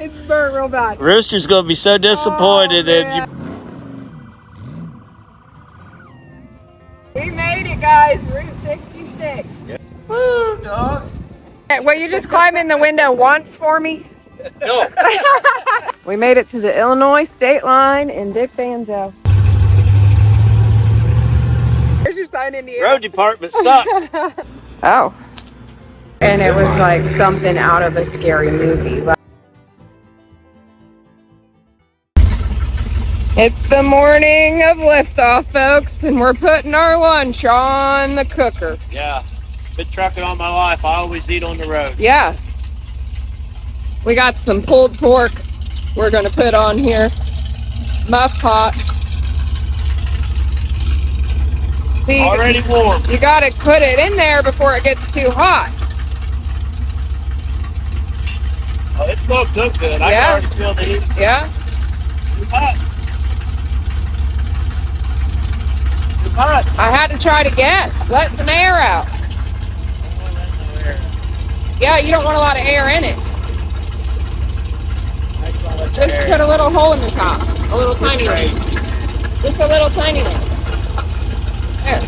It's burnt real bad. Rooster's gonna be so disappointed in you. We made it, guys. Route 66. Woo, dog. Will you just climb in the window once for me? No. We made it to the Illinois state line in Dick Banjo. There's your sign, Indiana. Road department sucks. Oh. And it was like something out of a scary movie. It's the morning of liftoff, folks, and we're putting our lunch on the cooker. Yeah. Been trucking all my life. I always eat on the road. Yeah. We got some pulled pork we're gonna put on here. Muff pot. See, Already warm. you gotta put it in there before it gets too hot. Oh, it's cooked up good. I Yeah. can already feel the heat. Yeah? Too hot. Too hot. I had to try to guess. Let some air out. Yeah, you don't want a lot of air in it. Just put a little hole in the top. A little tiny one. Just a little tiny one. There.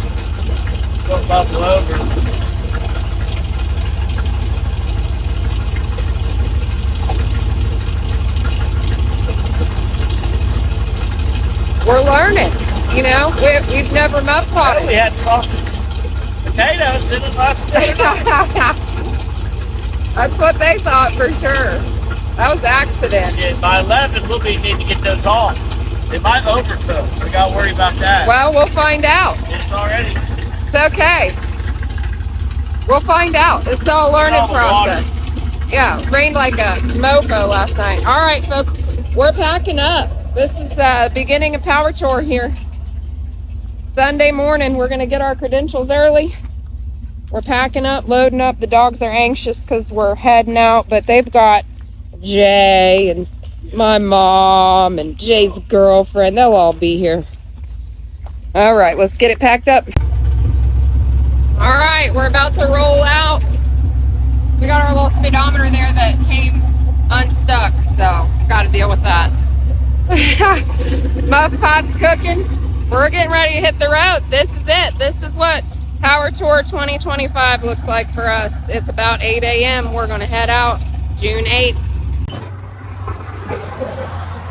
Go bubble over. We're learning, you know. We've never muff potted. We had sausage, potatoes in it last night. That's what they thought for sure. That was accident. Yeah, by 11, we'll need to get those off. They might overcook. We got to worry about that. Well, we'll find out. It's already. It's okay. We'll find out. It's all a learning process. Yeah, rained like a mofo last night. All right, folks, we're packing up. This is the beginning of Power Chore here. Sunday morning, we're gonna get our credentials early. We're packing up, loading up. The dogs are anxious because we're heading out, but they've got Jay and my mom and Jay's girlfriend. They'll all be here. All right, let's get it packed up. All right, we're about to roll out. We got our little speedometer there that came unstuck, so got to deal with that. Muff pot's cooking. We're getting ready to hit the road. This is it. This is what Power Tour 2025 looks like for us. It's about 8 a.m. We're going to head out June 8th.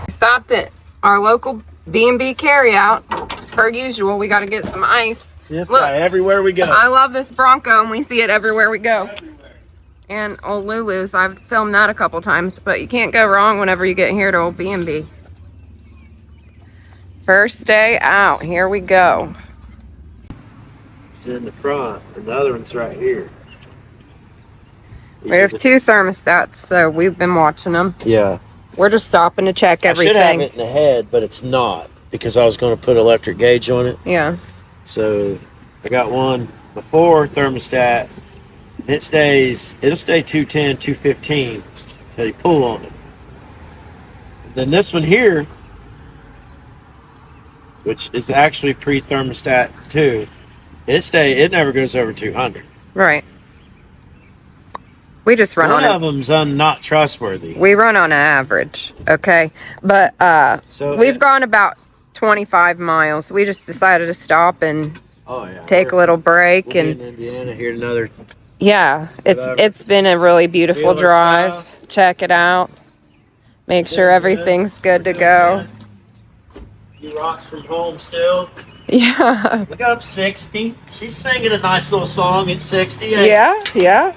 Stopped at our local B&B carryout. Per usual, we got to get some ice. See this guy everywhere we go. I love this Bronco, and we see it everywhere we go. And old Lulu's, I've filmed that a couple times, but you can't go wrong whenever you get here to old B&B. First day out, here we go. It's in the front. Another one's right here. We have two thermostats, so we've been watching them. Yeah. We're just stopping to check everything. I should have it in the head, but it's not because I was going to put electric gauge on it. Yeah. So I got one before thermostat. It'll stay 210, 215 until you pull on it. Then this one here, which is actually pre-thermostat too, it never goes over 200. Right. We just run One on of them's not trustworthy. We run on an average, okay? But so we've gone about 25 miles. We just decided to stop and take a little break. We'll and be in Indiana here another. Yeah, it's been a really beautiful drive. Stuff. Check it out. Make sure everything's good to go. A few rocks from home still. Yeah. We got up 60. She's singing a nice little song at 60. Yeah.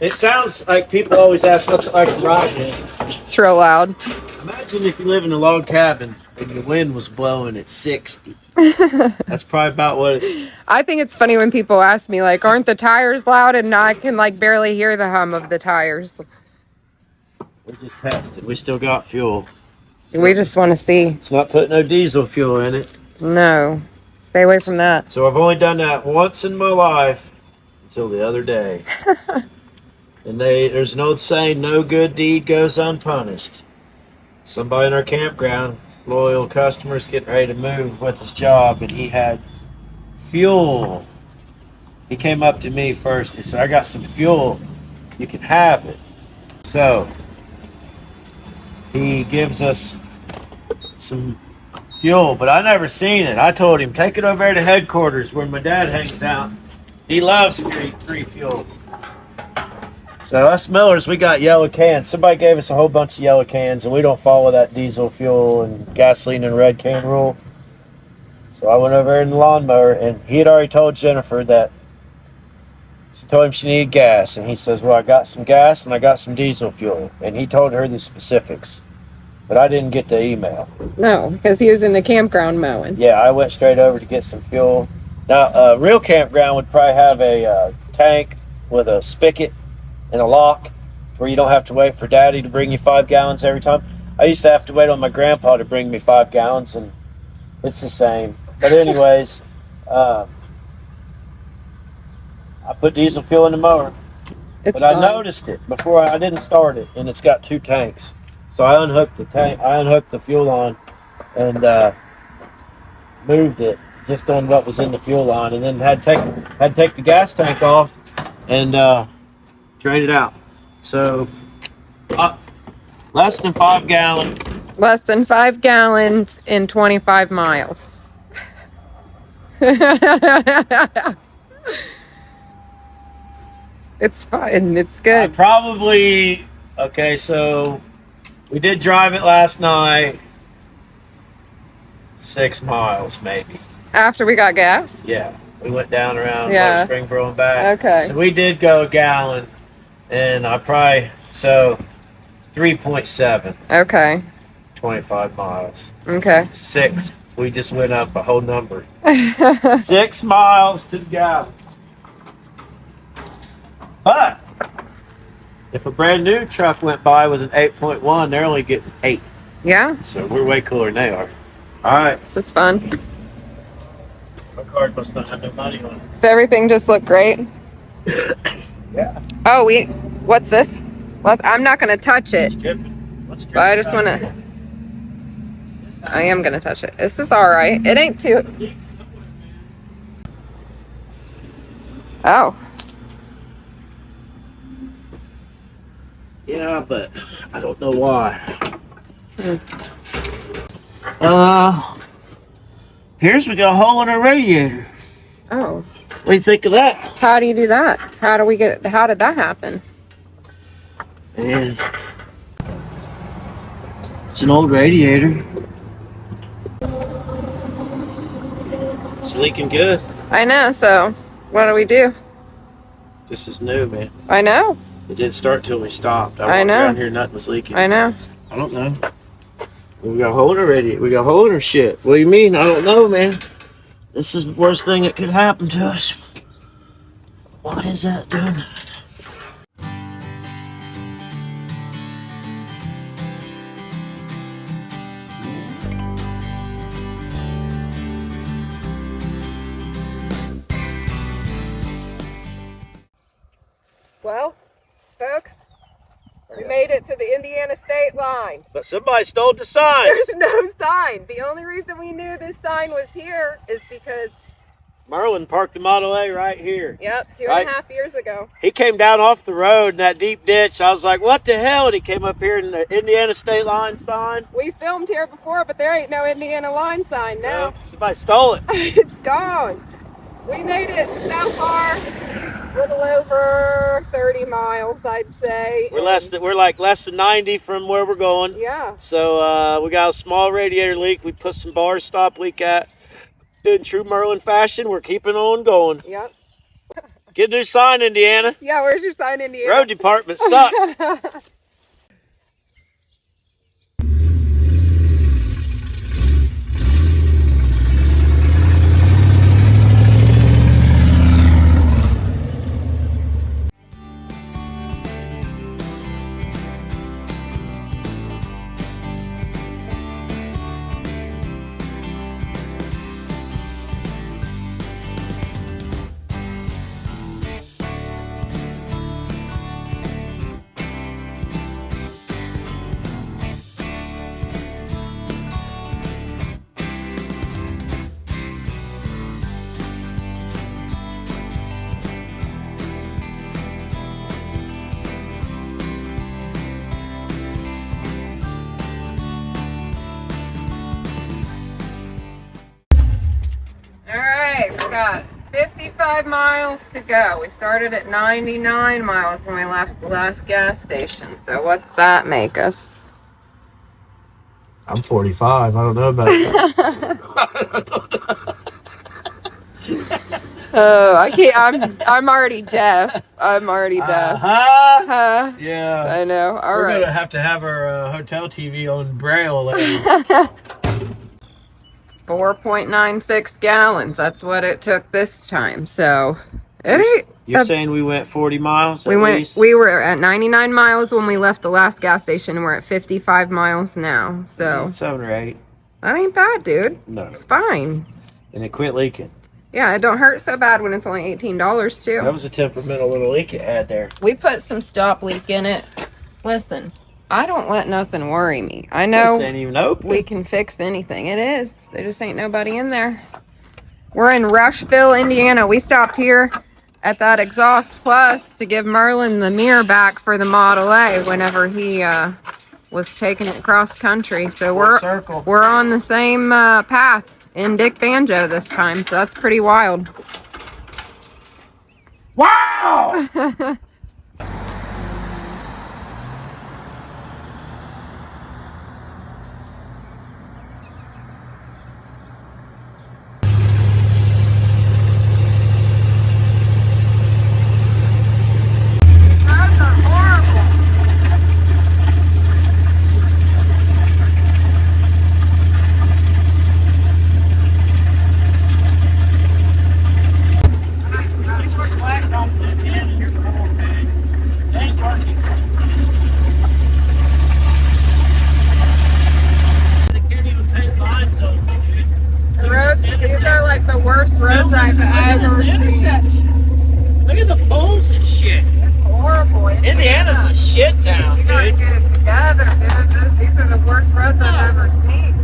It sounds like people always ask what's it like to ride in. It's real loud. Imagine if you live in a log cabin and the wind was blowing at 60. That's probably about what it... I think it's funny when people ask me, like, aren't the tires loud? And I can, like, barely hear the hum of the tires. We just tested. We still got fuel. We just want to see. It's not putting no diesel fuel in it. No. Stay away from that. So I've only done that once in my life until the other day. And there's an old saying, no good deed goes unpunished. Somebody in our campground, loyal customers, getting ready to move with his job, and he had fuel. He came up to me first. He said, I got some fuel. You can have it. So he gives us some fuel, but I never seen it. I told him, take it over there to headquarters where my dad hangs out. He loves free fuel. So us Millers, we got yellow cans. Somebody gave us a whole bunch of yellow cans, and we don't follow that diesel fuel and gasoline and red can rule. So I went over there in the lawnmower, and he had already told Jennifer that she told him she needed gas, and he says, well, I got some gas and I got some diesel fuel, and he told her the specifics, but I didn't get the email. No, because he was in the campground mowing. Yeah, I went straight over to get some fuel. Now, a real campground would probably have a tank with a spigot and a lock where you don't have to wait for Daddy to bring you 5 gallons every time. I used to have to wait on my grandpa to bring me 5 gallons, and it's the same. But anyways, I put diesel fuel in the mower. It's But fun. I noticed it before I didn't start it, and it's got 2 tanks. So I unhooked the tank. I unhooked the fuel line and moved it just on what was in the fuel line, and then had to take the gas tank off and drain it out. So less than 5 gallons. Less than 5 gallons in 25 miles. It's fun. It's good. Probably, okay, so we did drive it last night. 6 miles, maybe. After we got gas? Yeah, we went down around Yeah. Springboro and back. Okay. So we did go a gallon, and I probably, so 3.7, Okay. 25 miles. Okay. 6, we just went up a whole number. 6 miles to the gallon. But if a brand new truck went by was an 8.1, they're only getting 8. Yeah, So we're way cooler than they are. All right. this is fun. My card must not have no money on it. Does everything just look great? Yeah. Oh, what's this? Well, I'm not going to touch it, Let's but I just want to, I am going to touch it. This is all right. It ain't too, oh, Yeah, but I don't know why. Here's we got a hole in our radiator. oh. What do you think of that? How do you do that? How did that happen? And it's an old radiator. It's leaking good. I know, so what do we do? This is new, man. I know, It didn't start till we stopped. I walked know. around here, nothing was leaking. I know. I don't know. We got a hole in our radiator. We got a hole in our shit. What do you mean? I don't know, man. This is the worst thing that could happen to us. Why is that doing that? Well, folks, we made it to the Indiana state line. But somebody stole the signs. There's no sign. The only reason we knew this sign was here is because, Merlin parked the Model A right here. yep, 2.5 Right. years ago. He came down off the road in that deep ditch. I was like, what the hell? And he came up here in the Indiana state line sign. We filmed here before, but there ain't no Indiana line sign now. Well, somebody stole it. It's gone. We made it so far, a little over 30 miles, I'd say. We're like less than 90 from where we're going. Yeah. So we got a small radiator leak. We put some bar stop leak at. In true Merlin fashion, we're keeping on going. Yep. Get a new sign, Indiana. Yeah, where's your sign, Indiana? Road department sucks. got 55 miles to go. We started at 99 miles when we left the last gas station. So what's that make us? I'm 45. I don't know about that. Oh, I can't. I'm already deaf. I'm already deaf. Yeah. I know. All We're right. gonna have to have our hotel TV on Braille later. 4.96 gallons. That's what it took this time. So You're saying we went 40 miles? We were at 99 miles when we left the last gas station. We're at 55 miles now. So 7 or 8. that ain't bad, dude. No. It's fine. And it quit leaking. Yeah, it don't hurt so bad when it's only $18 too. That was a temperamental little leak it had there. We put some stop leak in it. Listen, I don't let nothing worry me. I know This ain't even open. we can fix anything. It is. There just ain't nobody in there. We're in Rushville, Indiana. We stopped here at that Exhaust Plus to give Merlin the mirror back for the Model A whenever he was taking it cross country. So we're on the same path in Dick Banjo this time. So that's pretty wild. Wow! These are like the worst roads I've ever seen. Look at the poles and shit. It's horrible. Indiana's a shit town, You gotta dude. get it together, dude. These are the worst roads I've ever seen.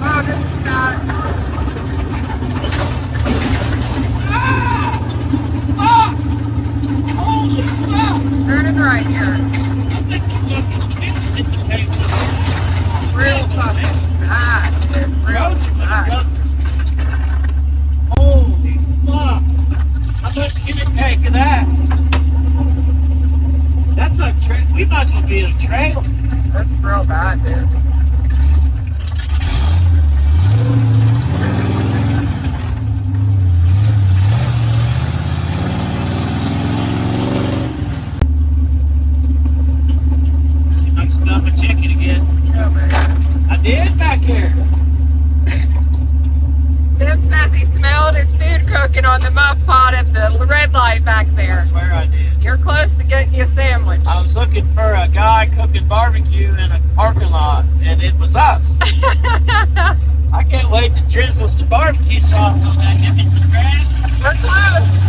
Oh, this is bad. Holy crap! Turn it right here. Real fucking bad, dude. Real bad. Holy fuck! How much can it take of that? That's like we might as well be in a trailer. That's real bad, dude. I smell my chicken again. Oh, man. I did back here. Tim says he smelled his food cooking on the muff pot at the red light back there. I swear I did. You're close to getting you a sandwich. I was looking for a guy cooking barbecue in a parking lot, and it was us. I can't wait to drizzle some barbecue sauce on that. Give me some bread. We're close.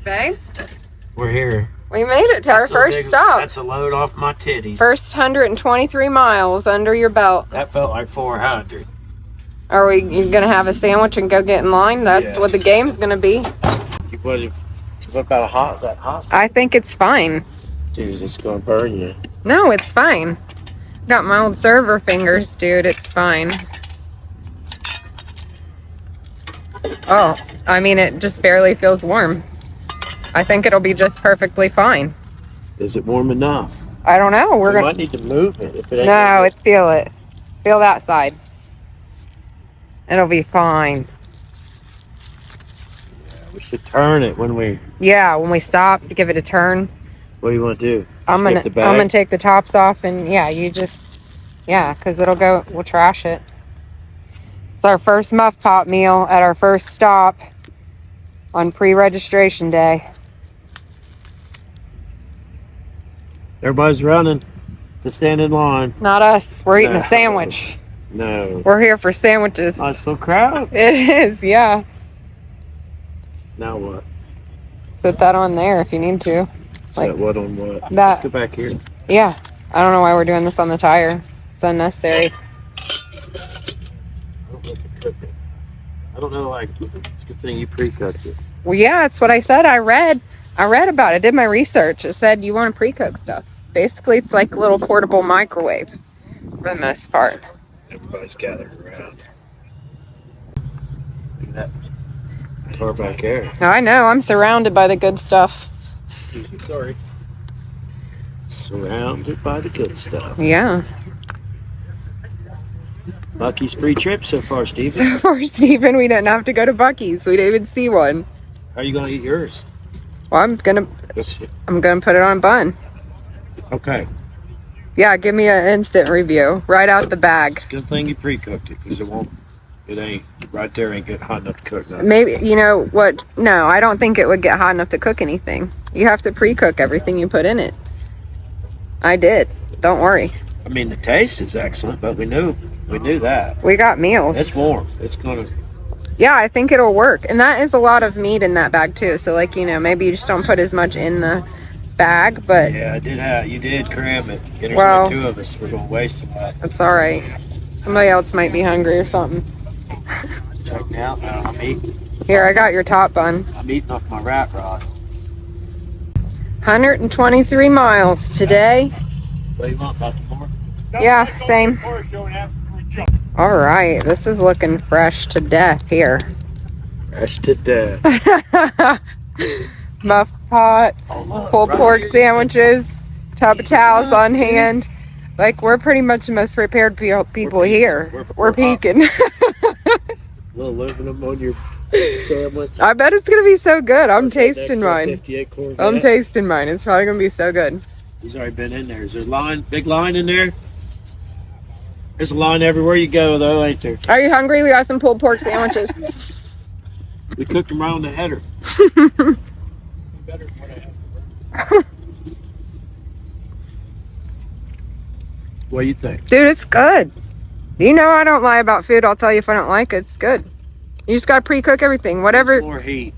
Babe, We're here. we made it to our first stop. That's a load off my titties. First 123 miles under your belt. That felt like 400. Are you gonna have a sandwich and go get in line? That's what the game's gonna be. What about that hot? I think it's fine. Dude, it's gonna burn you. No, it's fine. Got my old server fingers, dude. It's fine. Oh, I mean, it just barely feels warm. I think it'll be just perfectly fine. Is it warm enough? I don't know. We might need to move it if it ain't. No, feel it. Feel that side. It'll be fine. We should turn it when we. Yeah, when we stop, give it a turn. What do you want to do? I'm Skip the bag. gonna take the tops off, and yeah, you just, yeah, because we'll trash it. It's our first muff pop meal at our first stop on pre-registration day. Everybody's running to stand in line. Not us. We're eating a sandwich. No. We're here for sandwiches. Nice little crowd. It is, yeah. Now what? Set that on there if you need to. Set what on what? That. Let's go back here. Yeah. I don't know why we're doing this on the tire. It's unnecessary. I don't know, like, it's a good thing you pre-cooked it. Well, yeah, that's what I said. I read about it. I did my research. It said you want to pre-cook stuff. Basically, it's like a little portable microwave for the most part. Everybody's gathered around. Look at that car back there. I know. I'm surrounded by the good stuff. Sorry. Surrounded by the good stuff. Yeah. Bucky's free trip so far, Steven. So far, Steven, we didn't have to go to Bucky's. We didn't even see one. How are you going to eat yours? Well, I'm gonna put it on a bun. Okay. Yeah, give me an instant review right out the bag. It's a good thing you pre-cooked it, because it ain't right there, ain't getting hot enough to cook nothing. Maybe, you know what? No, I don't think it would get hot enough to cook anything. You have to pre-cook everything you put in it. I did. Don't worry. I mean, the taste is excellent, but we knew that. We got meals. It's warm. It's gonna. Yeah, I think it'll work. And that is a lot of meat in that bag too. So like, you know, maybe you just don't put as much in the bag, but yeah, you did cram it. There's only two of us. We're gonna waste a lot. That's all right. Somebody else might be hungry or something. Check me out now. I'm eating. Here, I got your top bun. I'm eating off my rat rod. 123 miles today. What do you want, about more? Yeah, same. All right, this is looking fresh to death here. Fresh to death. Muff pot, pulled pork sandwiches, tub of towels on hand. Like, we're pretty much the most prepared people here. We're peaking. A little aluminum on your sandwich. I bet it's gonna be so good. I'm tasting mine. I'm tasting mine. It's probably gonna be so good. He's already been in there. Is there a line? Big line in there? There's a line everywhere you go, though, ain't there? Are you hungry? We got some pulled pork sandwiches. We cooked them right on the header. What do you think? Dude, it's good. You know I don't lie about food. I'll tell you if I don't like it. It's good. You just gotta pre-cook everything. Whatever. More heat.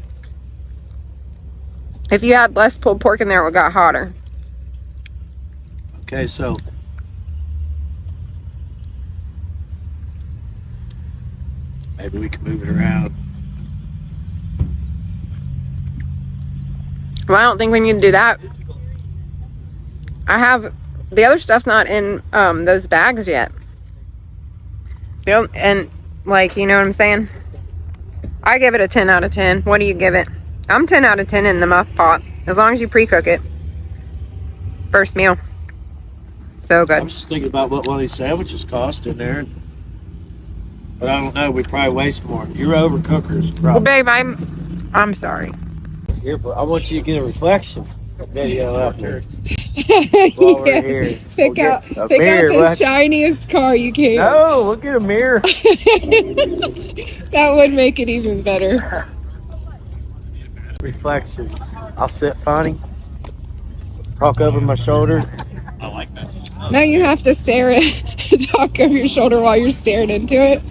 If you had less pulled pork in there, it would got hotter. Okay, so maybe we can move it around. Well, I don't think we need to do that. I have the other stuff's not in those bags yet. And like, you know what I'm saying? I give it a 10 out of 10. What do you give it? I'm 10 out of 10 in the muff pot, as long as you pre-cook it. First meal. So good. I'm just thinking about what one of these sandwiches cost in there. But I don't know. We probably waste more. You're overcookers, probably. Well, babe, I'm sorry. Here, but I want you to get a reflection video out there. While we're here. Pick out the shiniest car you can. No, look at a mirror. That would make it even better. Reflections. I'll sit funny. Talk over my shoulder. I like this. No, you have to stare at talk over your shoulder while you're staring into it.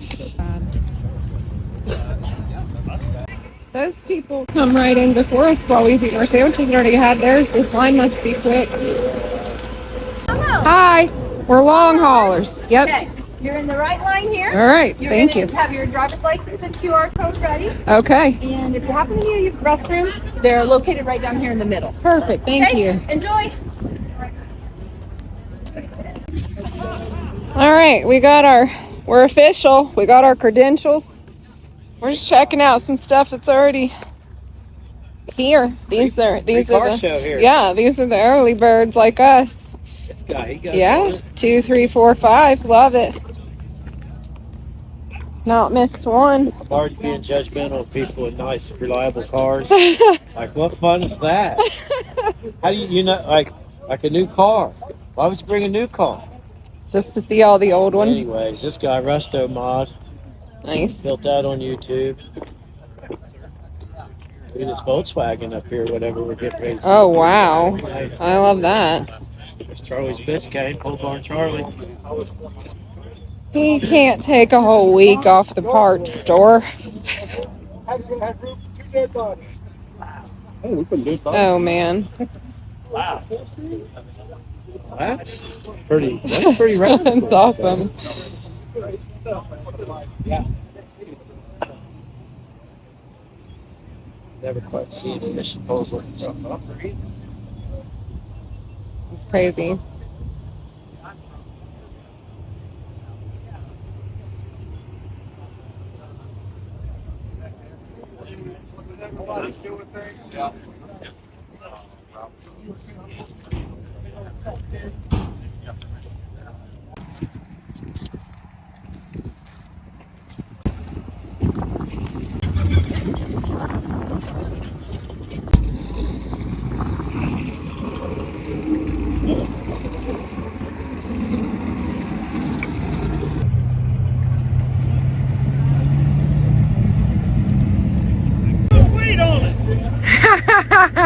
Those people come right in before us while we eat our sandwiches and already had theirs. This line must be quick. Hello. Hi, we're long haulers. Yep. Okay, you're in the right line here. All right, thank you. You have your driver's license and QR code ready. Okay. And if you happen to need to use the restroom, they're located right down here in the middle. Perfect, thank you. Enjoy. All right, we're official. We got our credentials. We're just checking out some stuff that's already here. These are the show here. Yeah, these are the early birds like us. This guy, he goes. Yeah, 2, 3, 4, 5. Love it. Not missed one. I'm already being judgmental of people with nice, reliable cars. Like, what fun is that? How do you know? Like, Like a new car. Why would you bring a new car? Just to see all the old ones. Anyways, this guy, Rusto Mod, Nice. built that on YouTube. Look at this Volkswagen up here, whatever we're getting ready to see. Oh, wow. I love that. There's Charlie's Biscayne, Pole Barn Charlie. He can't take a whole week off the parts store. Oh, man. Wow. That's pretty radical. That's awesome. Never quite seen fishing poles working something up there either. It's crazy.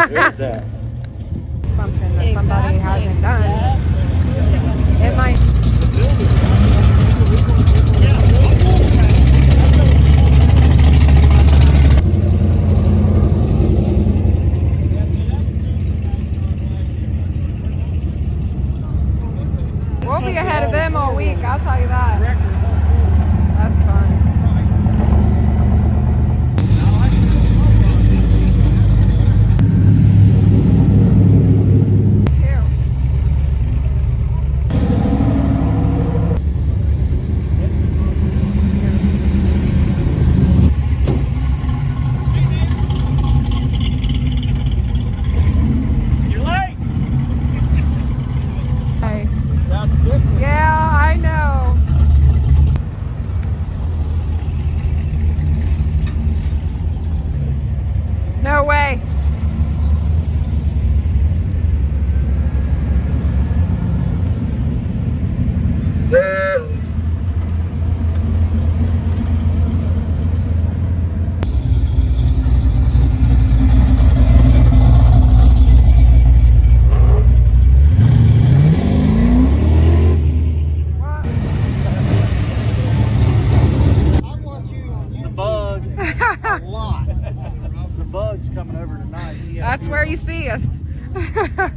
Where's that? Something that somebody hasn't done. It might. We'll be ahead of them all week, I'll tell you that. That's fun. Yeah, I know. No way. Coming over tonight. That's where you see us. I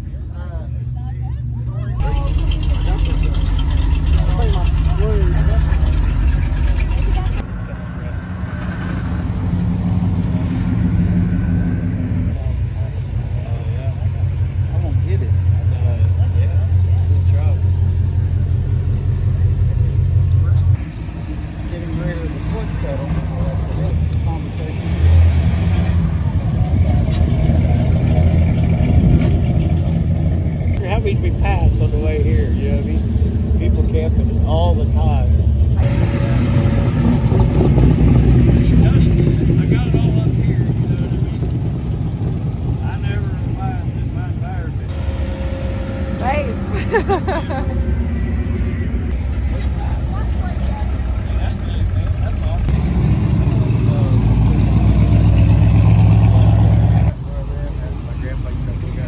won't get it. It's cool travel. Getting rid of the clutch pedal. Conversation. How we'd be passed on the way here, you know what I mean? People camping all the time. I got it all up here, you know what I mean? I never realized that my environment. Nice. That's awesome. My grandpa used to have to go.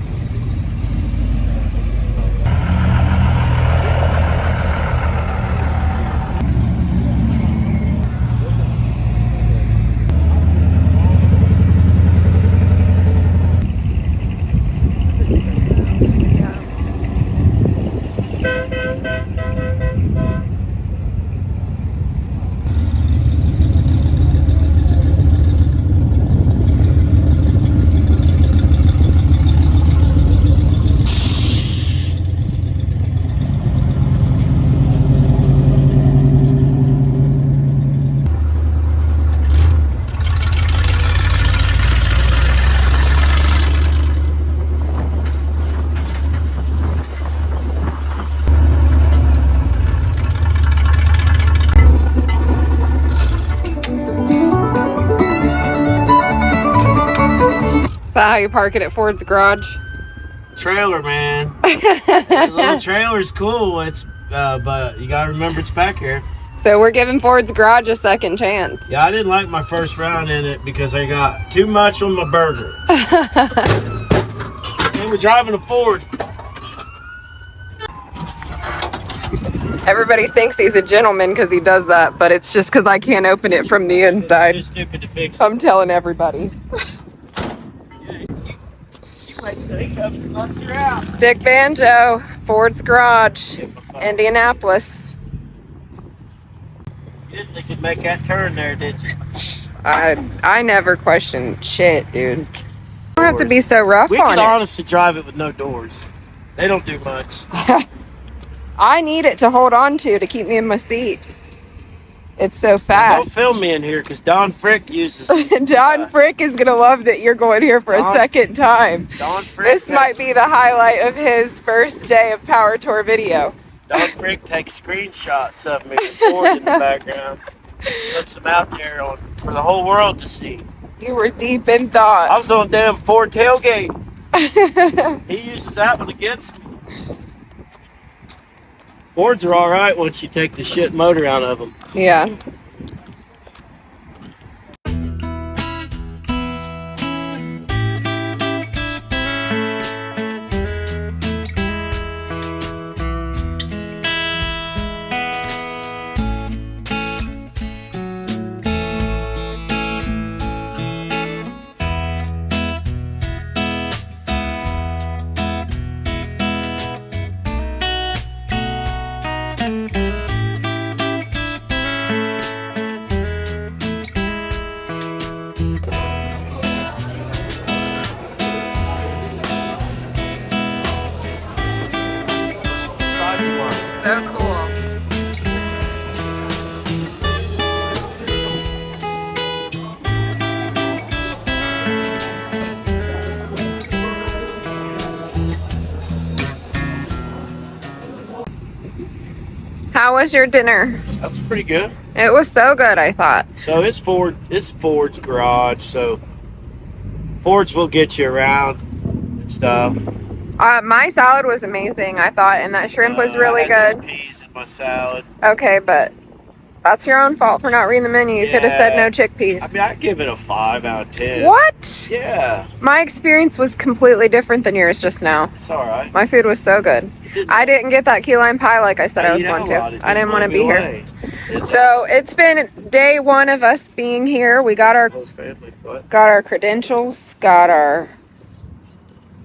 Is that how you park it at Ford's garage? trailer, man. That little trailer's cool. It's but you gotta remember it's back here. So we're giving Ford's Garage a second chance. Yeah, I didn't like my first round in it because I got too much on my burger. And we're driving a Ford. Everybody thinks he's a gentleman because he does that, but it's just because I can't open it from the inside. Too stupid to fix it. I'm telling everybody. She waits till he comes and lets her out. Dick Banjo, Ford's Garage, Indianapolis. You didn't think you'd make that turn there, did you? I never questioned shit, dude. You don't have to be so rough we on can it. honestly drive it with no doors. They don't do much. I need it to hold on to keep me in my seat. It's so fast. Don't film me in here because Don Frick uses Don Frick is gonna love that you're going here for a second time. Don Frick This might be the highlight of his first day of Power Tour video. Don Frick takes screenshots of me with Ford in the background. Puts them out there for the whole world to see. You were deep in thought. I was on damn Ford tailgate. He uses that one against me. Fords are alright once you take the shit motor out of them. Yeah. So cool. How was your dinner? That was pretty good. It was so good, I thought. So it's Ford's garage, so Fords will get you around and stuff. My salad was amazing, I thought, and that shrimp was really I had good. those peas in my salad. Okay, but that's your own fault for not reading the menu. You could have said no chickpeas. I mean, I'd give it a 5 out of 10. What? Yeah. My experience was completely different than yours just now. It's alright. My food was so good. I didn't get that key lime pie like I said I was going to. I didn't want to be here. So it's been day one of us being here. We got our credentials, got our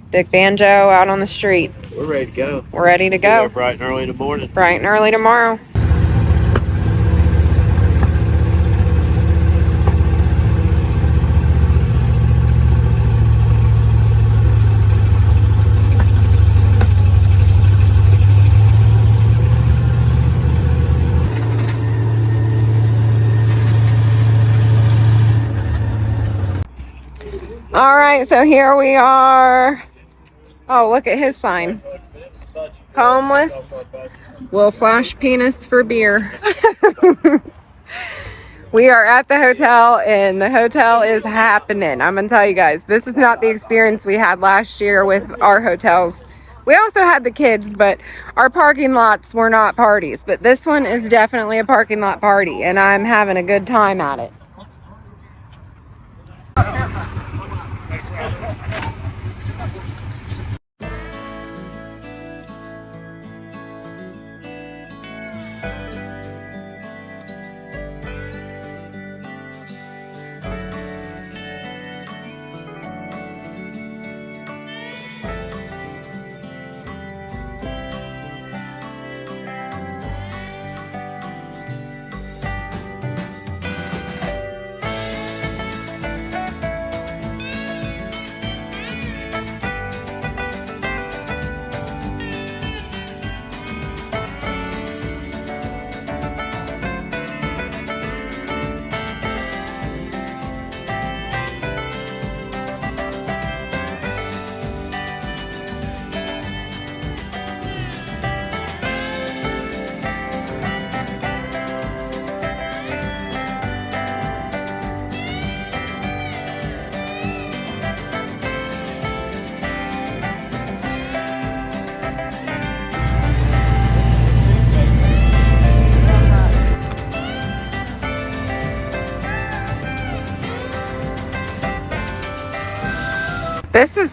Dick Banjo out on the streets. We're ready to go. We're ready to go. Bright and early in the morning. Bright and early tomorrow. All right, so here we are. Oh, look at his sign. Homeless will flash penis for beer. We are at the hotel, and the hotel is happening. I'm gonna tell you guys, this is not the experience we had last year with our hotels. We also had the kids, but our parking lots were not parties. But this one is definitely a parking lot party, and I'm having a good time at it.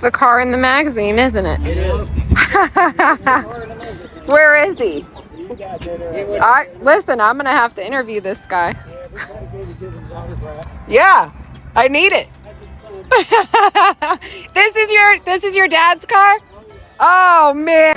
the car in the magazine, isn't it? It is. Where is he? Listen, I'm gonna have to interview this guy. Yeah, I need it. This is your dad's car? Oh man.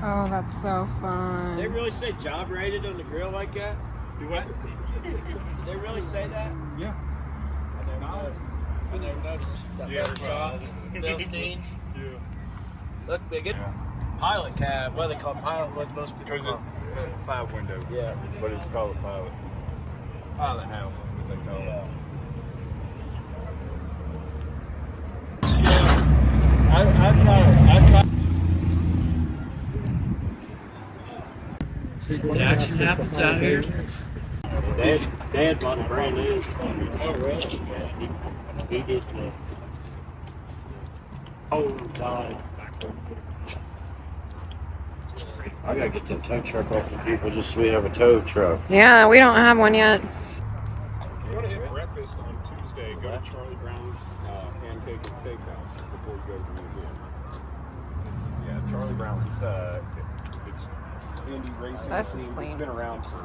Oh, that's so fun. They really say job rated on the grill like that? Do what? Did they really say that? Yeah. I never noticed. Yeah, Socks, Philistines. Yeah. Look big. Pilot cab. What do they call pilot? What most people Because call it's cloud window. Yeah. But it's called a pilot. Pilot house, what they call it. I tried. This is what action happens out here. Dad bought a brand new. Oh, really? He did the whole dog. I gotta get that tow truck off the people just so we have a tow truck. Yeah, we don't have one yet. If you want to hit breakfast on Tuesday, go to Charlie Brown's Pancake and Steakhouse before you go to the museum. Yeah, Charlie Brown's. It's Indy racing. This is team. clean. It's been around for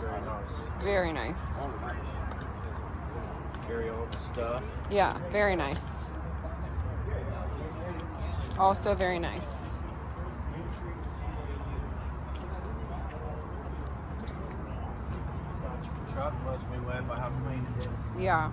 very nice. Very nice. Carry all the stuff. Yeah, very nice. Also very nice. Truck must be wet by how clean it is. Yeah.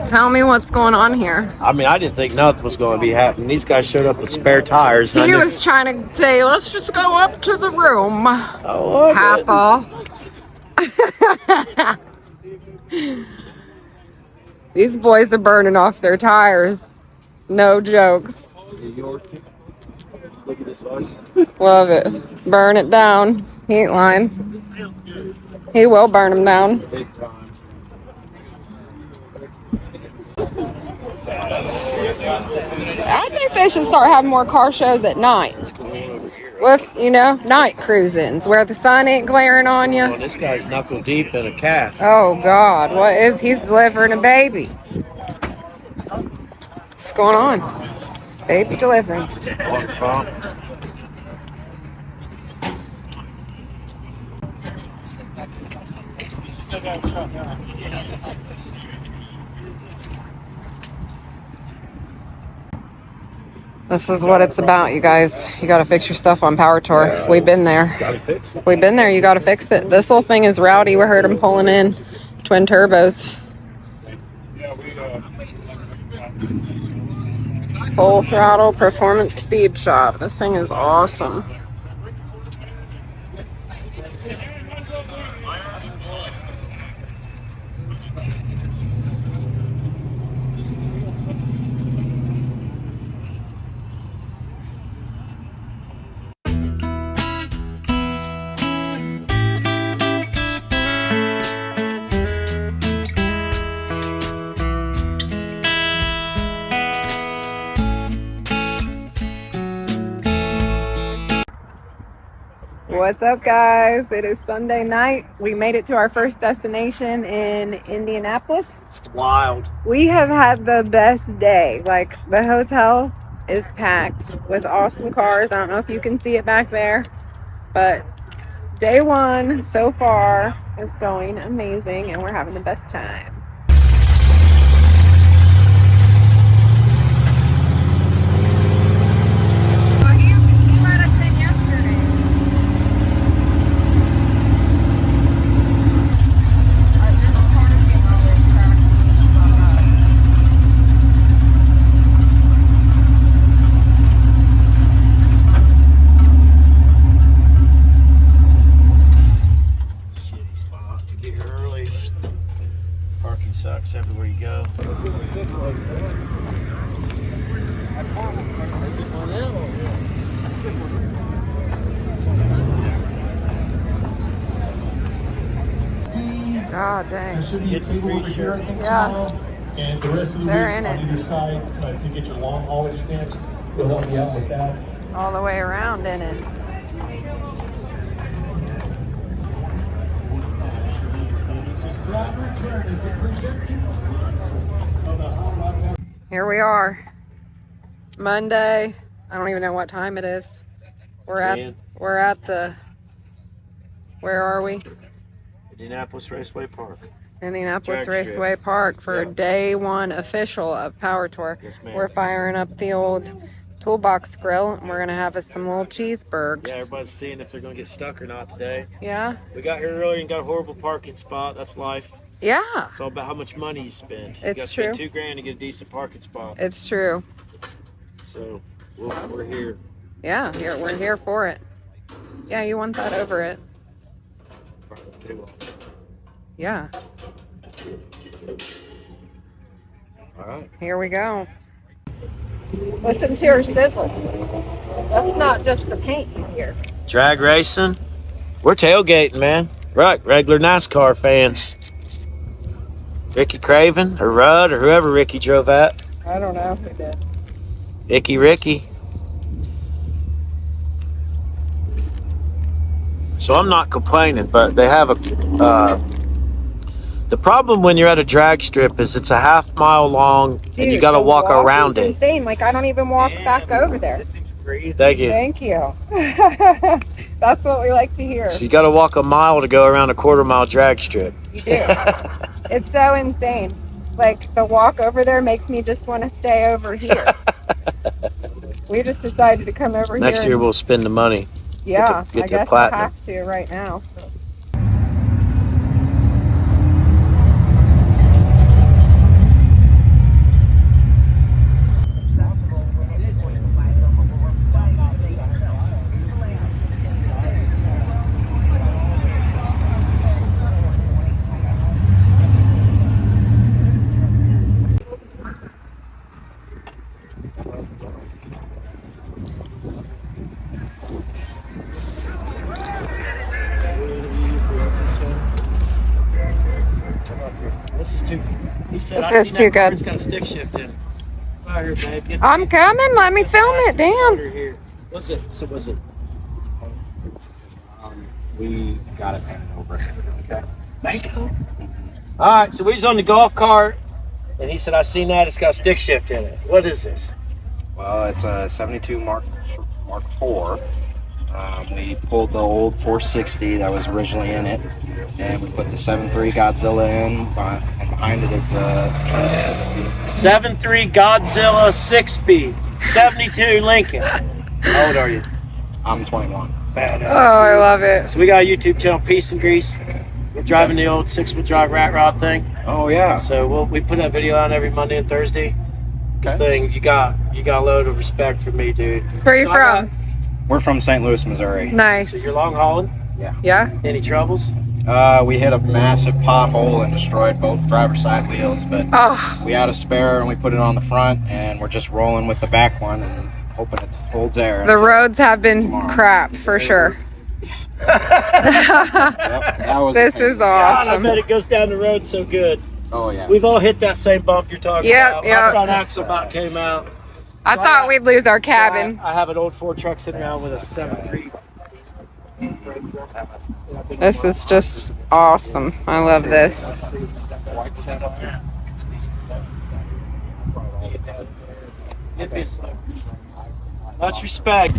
Tell me what's going on here. I mean, I didn't think nothing was going to be happening. These guys showed up with spare tires. He was trying to say, let's just go up to the room. Oh, Papa. These boys are burning off their tires. No jokes. Look at this license. Love it. Burn it down. Heat line. He will burn them down. Big time. I think they should start having more car shows at night. With, night cruisings where the sun ain't glaring on you. Oh, this guy's knuckle deep in a calf. Oh, God. He's delivering a baby. going on? Baby delivery. Water pump. This is what it's about, you guys. You got to fix your stuff on Power Tour. We've been there. Gotta fix it. We've been there. You got to fix it. This little thing is rowdy. We heard him pulling in twin turbos. Full throttle performance speed shop. This thing is awesome. What's up, guys? It is Sunday night. We made it to our first destination in Indianapolis. It's wild. We have had the best day. Like, the hotel is packed with awesome cars. I don't know if you can see it back there, but day one so far is going amazing and we're having the best time. Sucks everywhere you go. God dang. There should be a table over here, I think. Yeah. And the rest of the week They're in on it. either side to get your long haulage stamps. We'll help you out with that. All the way around in it. Here we are. Monday. I don't even know what time it is. We're at the, where are we? Indianapolis Raceway Park. Indianapolis Drag Raceway strip. Park for Yeah. day one official of Power Tour. Yes, ma'am. We're firing up the old toolbox grill and we're gonna have us some little cheeseburgers. Yeah, everybody's seeing if they're gonna get stuck or not today. Yeah? We got here early and got a horrible parking spot. That's life. Yeah, It's all about how much money you spend. You It's gotta spend true. $2,000 to get a decent parking spot. it's true. So we're here. Yeah, we're here for it. Yeah, you want that over it. Yeah, All right. here we go. Listen to her sizzle. That's not just the paint you hear. Drag racing. We're tailgating, man. Right, regular NASCAR fans. Ricky Craven or Rudd or whoever Ricky drove at. I don't know who did. Ricky. So I'm not complaining, but they have a. The problem when you're at a drag strip is it's a half-mile long, Dude, and you got to the walk around is it. insane. Like, I don't even walk back over there. Thank you. Thank you. That's what we like to hear. So you got to walk a mile to go around a quarter-mile drag strip. You do. It's so insane. Like, the walk over there makes me just want to stay over here. We just decided to come over here. Next year we'll spend the money. Yeah, get I to guess we'll platinum. have to right now. This is too. He said, This I is seen too that car, good. it's got a stick shift in it. Right here, babe. Get I'm coming. Let me film it. Damn. Here. What's it? So was it? We got it handed over. Okay. Mexico. All right, so we was on the golf cart, And he said, I seen that. It's got stick shift in it. What is this? Well, it's a 72 Mark IV. We pulled the old 460 that was originally in it, and we put the 7.3 Godzilla in, and behind it is a 6-speed. 7.3 Godzilla 6-speed, 72 Lincoln. How old are you? I'm 21. Badass. Oh, I love it. So we got a YouTube channel, Peace and Grease. We're driving the old 6-wheel drive rat rod thing. Oh yeah. So we put that video out every Monday and Thursday. This thing, you got a load of respect for me, dude. Where are you from? We're from St. Louis, Missouri. Nice. So you're long hauling? Yeah? Any troubles? We hit a massive pothole and destroyed both driver's side wheels, but we had a spare and we put it on the front, and we're just rolling with the back one and hoping it holds air. The roads have been crap for sure. That was This is awesome. I bet it goes down the road so good. Oh yeah. We've all hit that same bump you're talking about. Yep. My front axle about came out. I thought we'd lose our cabin. I have an old Ford truck sitting around with a 7.3. This is just awesome. I love this. Much respect.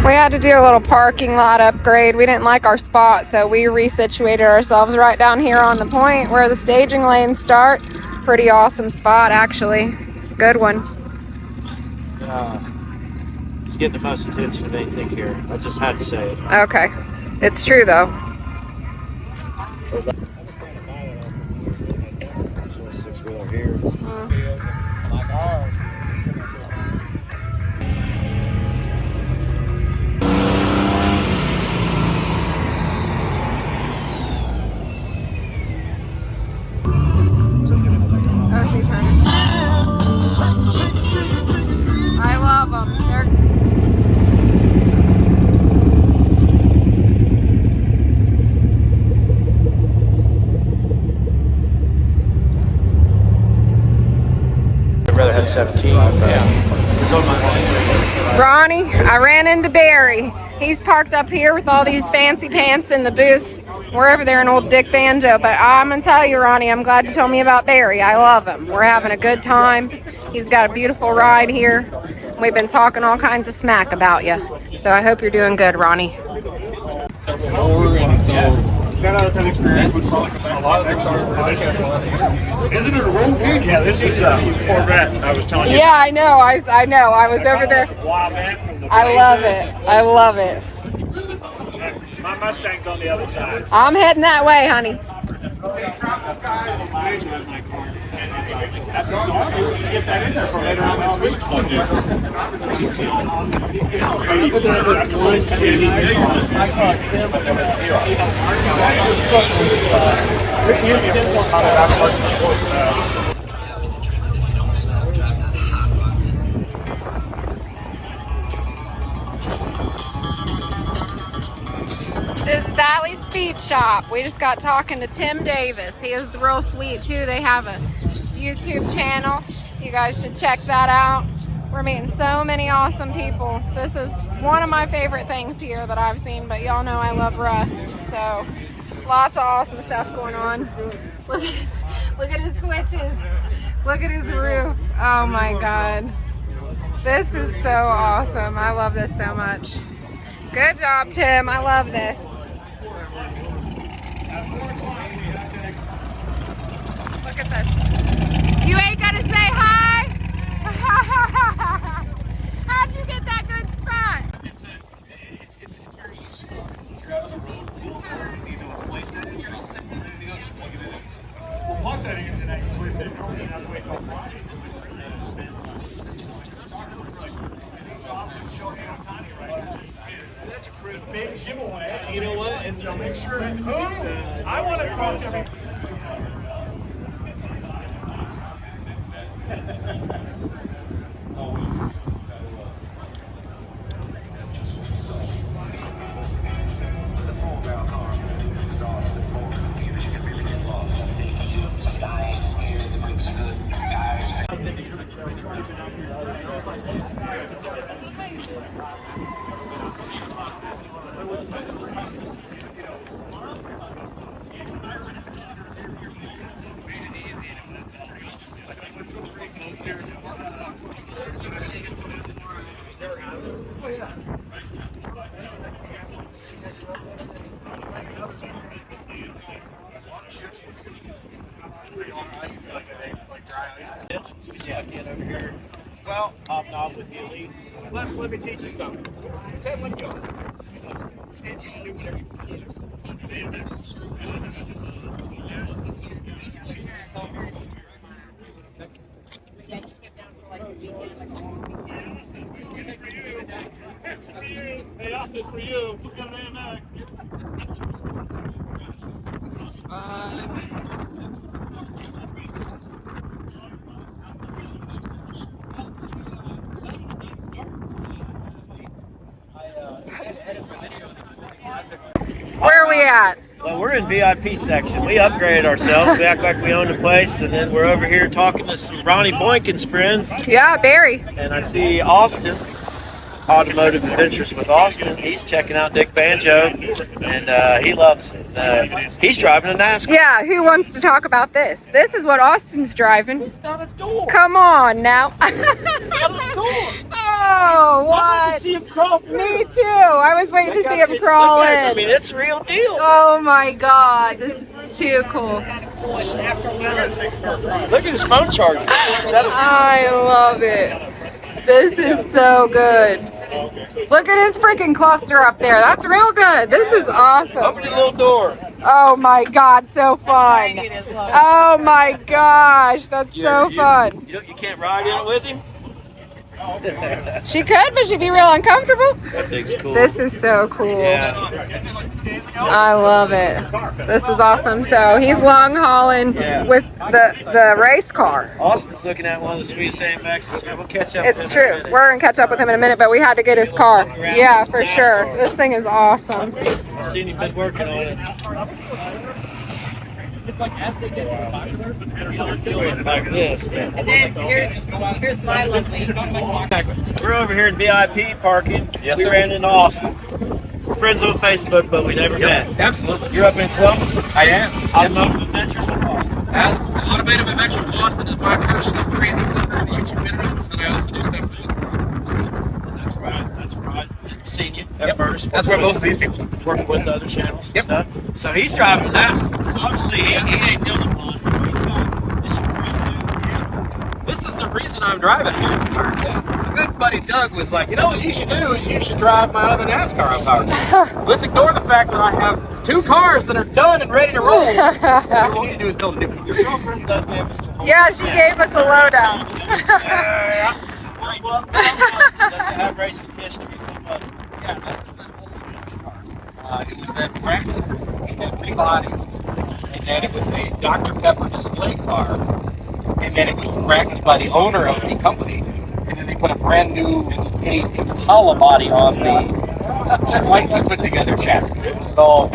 We had to do a little parking lot upgrade. We didn't like our spot, so we resituated ourselves right down here on the point where the staging lanes start. Pretty awesome spot, actually. Good one. It's getting the most attention of anything here. I just had to say it. Okay. It's true, though. Six-wheeler here. Like ours. I love them. I'd rather had 17. It's on my Ronnie, I ran into Barry. He's parked up here with all these fancy pants in the booth. We're over there in Old Dick Banjo, but I'm gonna tell you, Ronnie, I'm glad you told me about Barry. I love him. We're having a good time. He's got a beautiful ride here. We've been talking all kinds of smack about you. So I hope you're doing good, Ronnie. 10 out of 10 experience with a lot of Isn't it a roll cage? Yeah, this is a Corvette I was telling you. Yeah, I know. I know. I was over there. Wow, man, from the I love it. I love it. My Mustang's on the other side. I'm heading that way, honey. That's a song. You can get that in there for later on this week. This is Sally's Speed Shop. We just got talking to Tim Davis. He is real sweet too. They have a YouTube channel. You guys should check that out. We're meeting so many awesome people. This is one of my favorite things here that I've seen, but y'all know I love Rust. So lots of awesome stuff going on. Look at his switches. Look at his roof. Oh my God. This is so awesome. I love this so much. Good job, Tim. I love this. Look at this. You ain't gonna say hi? How'd you get that good spot? It's very useful. If you're out on the road, you need to inflate that in your house, and anything else, just plug it in. Well, plus I think it's a nice twist that normally you have to wait till Friday. It's like showing you how tiny right now. It's a big giveaway. You know what? And so make sure that I want to talk to Over here. Well, hobnob with the elites. Let me teach you something. Ted, let go. Hey, office for you. Put that man back. This is fun. Where are we at? Well, we're in VIP section. We upgraded ourselves. We act like we own the place, and then we're over here talking to some Ronnie Boykin's friends. Yeah, Barry. And I see Austin, Automotive Adventures with Austin. He's checking out Dick Banjo, and he loves it. He's driving a NASCAR. Yeah, who wants to talk about this? This is what Austin's driving. He's got a door. Come on now. He's got a door. Oh, I want to what? see him crawl through. Me too. I was waiting to see him crawl I in. mean, it's a real deal. Oh my God, this is too cool. Look at his phone charger. I love it. This is so good. Look at his freaking cluster up there. That's real good. This is awesome. Open your little door. Oh my God, so fun. Oh my gosh, that's so fun. You can't ride in it with him? She could, but she'd be real uncomfortable. That thing's cool. This is so cool. Yeah. I love it. This is awesome. So he's long hauling with the race car. Austin's looking at one of the sweetest AMXs. We'll catch up. It's true. We're gonna catch up with him in a minute, but we had to get his car. Yeah, for sure. This thing is awesome. I've seen him been working on it. Like as they get more popular, Like this. And then here's my lovely. We're over here in VIP parking. Yes, we sir. ran into Austin. We're friends on Facebook, but we never met. Absolutely. You're up in Columbus. I am. Automotive Adventures with Austin. Automotive Adventures with Austin is my portion of Crazy Clipper and YouTube minutes, and I also do stuff for the That's right. That's right. Seen you at first. That's where most of these people working with other channels and stuff. So he's driving a NASCAR. Obviously, he ain't the only one. So he's got this is free too. This is the reason I'm driving a NASCAR. My good buddy Doug was like, you know what you should do is you should drive my other NASCAR I'm powered. Let's ignore the fact that I have 2 cars that are done and ready to roll. What you need to do is build a new car. Your girlfriend done gave us the whole Yeah, she gave us the lowdown. Does it have racing history? What was it? Yeah, this is an old car. It was then wrecked and then rebodied, and then it was a Dr. Pepper display car, and then it was wrecked by the owner of the company, and then they put a brand new Impala body on the slightly put together chassis. So,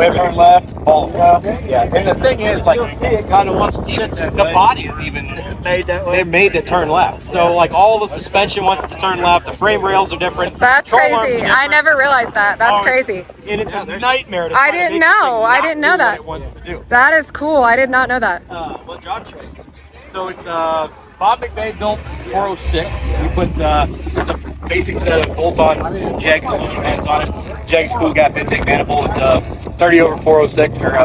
everything left, all yeah. And the thing is, like, You'll see it kind of wants to sit there. the body is even made that way. they're made to turn left. So, like, all the suspension wants to turn left. The frame rails are different. That's control arms are crazy. I different. never realized that. That's crazy. And it's Yeah, a there's- nightmare to I try to didn't make this thing know. I not didn't do know what that. it wants to do. That is cool. I did not know that. What job trade? So it's Bob McVay built 406. We put just a basic set of bolt-on jegs and heads on it. Jegs, cool gap intake manifold. It's 30 over 406 or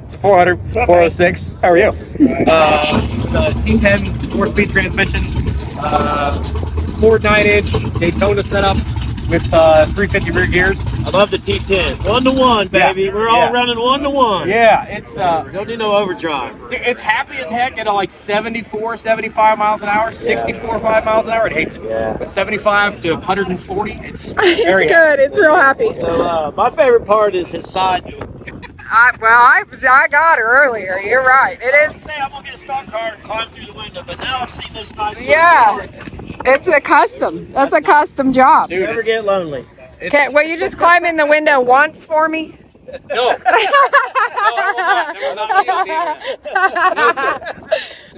it's a 400 406. How are you? It's a T10 4-speed transmission, Ford 9-inch Daytona setup with 350 rear gears. I love the T10. 1-to-1, baby. Yeah. We're all Yeah. running 1-to-1. Yeah, it's Don't need no overdrive. it's happy as heck at like 74, 75 miles an hour, 64, 5 miles an hour. It hates it. Yeah. But 75 to 140, it's It's very good. It's real happy. So my favorite part is his side door. I got her earlier. You're right. It I is. say I'm gonna get a stock car and climb through the window, but now I've seen this nice. Yeah. It's a custom. That's a custom job. Dude, never get lonely. Will you just climb in the window once for me? No. No, I will not. There will not be on the internet.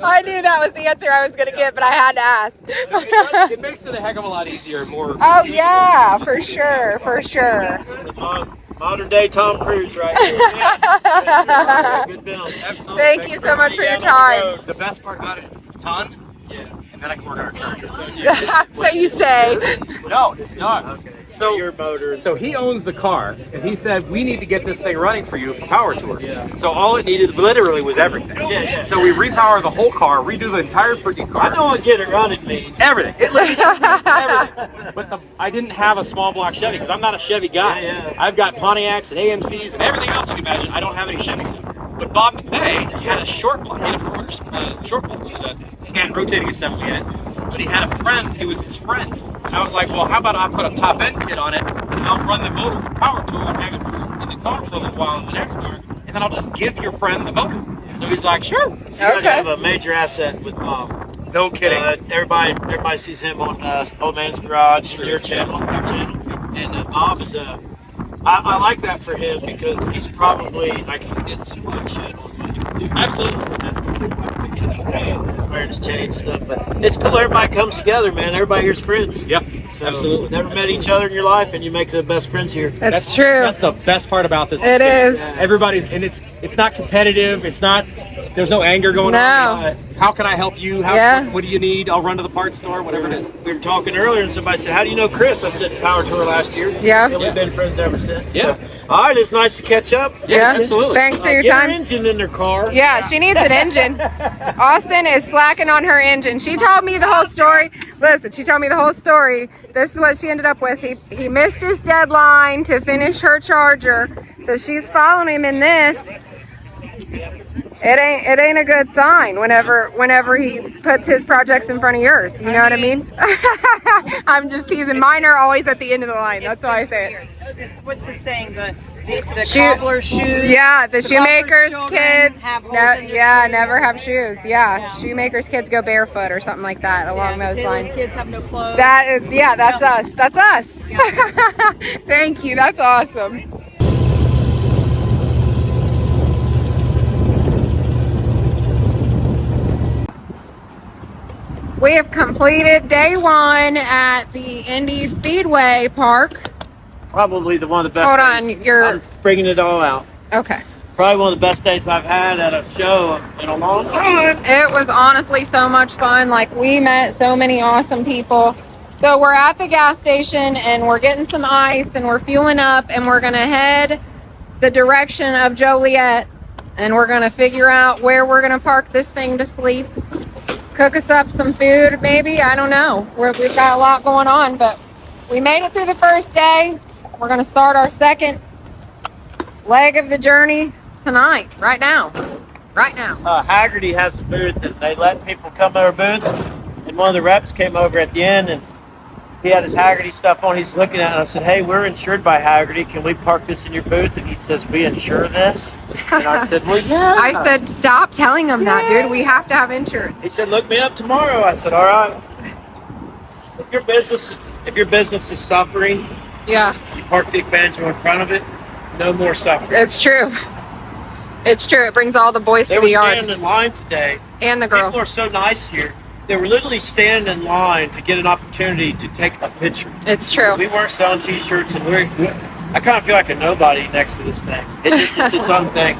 I knew that was the answer I was going to get, but I had to ask. It makes it a heck of a lot easier and more. Oh, yeah, for sure, for sure. It's a modern day Tom Cruise right here. Yeah. Good build. Absolutely. Thank you so much for your time. The best part about it is it's done. Yeah. And then I can work on our charger. So So you say. No, it's done. Okay. So your motor is. So he owns the car, and he said, we need to get this thing running for you for power tours. Yeah. So all it needed literally was everything. Yeah. So we repower the whole car, redo the entire freaking car. I know what get it running means. Everything. It literally everything. But I didn't have a small block Chevy because I'm not a Chevy guy. Yeah. I've got Pontiacs and AMCs and everything else you can imagine. I don't have any Chevy stuff. But Bob McVeigh had a short block, he had a short block with a scat rotating assembly in it. But he had a friend, he was his friend. And I was like, well, how about I put a top end kit on it and I'll run the motor for power tool and have it in the car for a little while in the next car. And then I'll just give your friend the motor. So he's like, sure. You guys have a major asset with Bob. No kidding. Everybody sees him on Old Man's Garage, your channel. And Bob is I like that for him because he's probably like he's getting some like shit on what he can do. Absolutely. That's cool. He's got fans, he's wearing his chain stuff, but it's cool. Everybody comes together, man. Everybody here's friends. Yep. So, Absolutely. Never met each other in your life, and you make the best friends here. That's true. That's the best part about this. It experience. is. Everybody's, and it's not competitive. It's not. There's no anger going on. No. It's, how can I help you? What do you need? I'll run to the parts store. Whatever it is. We were talking earlier, and somebody said, "How do you know Chris?" I said, "Power Tour last year." Yeah. And we've been friends ever since. Yeah. So, all right, it's nice to catch up. Yeah. Absolutely. Thanks for your Get time. her engine in their car. Yeah, she needs an engine. Austin is slacking on her engine. She told me the whole story. Listen, she told me the whole story. This is what she ended up with. He missed his deadline to finish her charger, so she's following him in this. It ain't a good sign whenever he puts his projects in front of yours. You know what I mean? I'm just teasing. Mine are always at the end of the line. That's why I say it. It's, what's the saying? The Shoe- cobbler's shoes. Yeah, the shoemaker's cobbler's kids. children have holes in their shoes. Never have shoes. Yeah, shoemaker's kids go barefoot or something like that along Yeah, those Taylor's lines. kids have no clothes. That's us. That's us. Thank you. That's awesome. We have completed day one at the Indy Speedway Park. Probably the one of the best Hold days. on, you're- I'm bringing it all out. Okay. Probably one of the best days I've had at a show in a long time. It was honestly so much fun. Like, we met so many awesome people. So we're at the gas station and we're getting some ice and we're fueling up and we're gonna head the direction of Joliet and we're gonna figure out where we're gonna park this thing to sleep. Cook us up some food, maybe. I don't know. We've got a lot going on, but we made it through the first day. We're gonna start our second leg of the journey tonight, right now. Haggerty has a booth, and they let people come over booth. And one of the reps came over at the end, and he had his Haggerty stuff on. He's looking at it, and I said, "Hey, we're insured by Haggerty. Can we park this in your booth?" And he says, "We insure this?" And I said, "Well, yeah." I said, stop telling them that, dude. We have to have insurance. He said, "Look me up tomorrow." I said, "All right." If your business is suffering, Yeah, you park Dick Banjo in front of it. No more suffering. it's true. It's true. It brings all the boys They to were the yard standing in line today. and the girls. People are so nice here. They were literally standing in line to get an opportunity to take a picture. It's true. We weren't selling T-shirts, and I kind of feel like a nobody next to this thing. It's its own thing.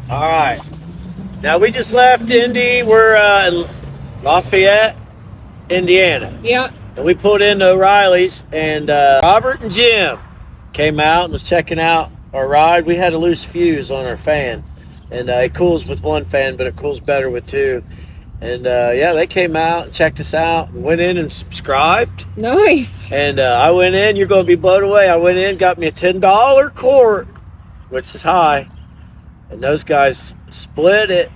All right. Now we just left Indy. We're in Lafayette, Indiana. Yeah. And we pulled into O'Reilly's, and Robert and Jim came out and was checking out our ride. We had a loose fuse on our fan, and it cools with one fan, but it cools better with two. And yeah, they came out and checked us out and went in and subscribed. Nice. And I went in. You're going to be blown away. I went in, got me a $10 quart, which is high. And those guys split it,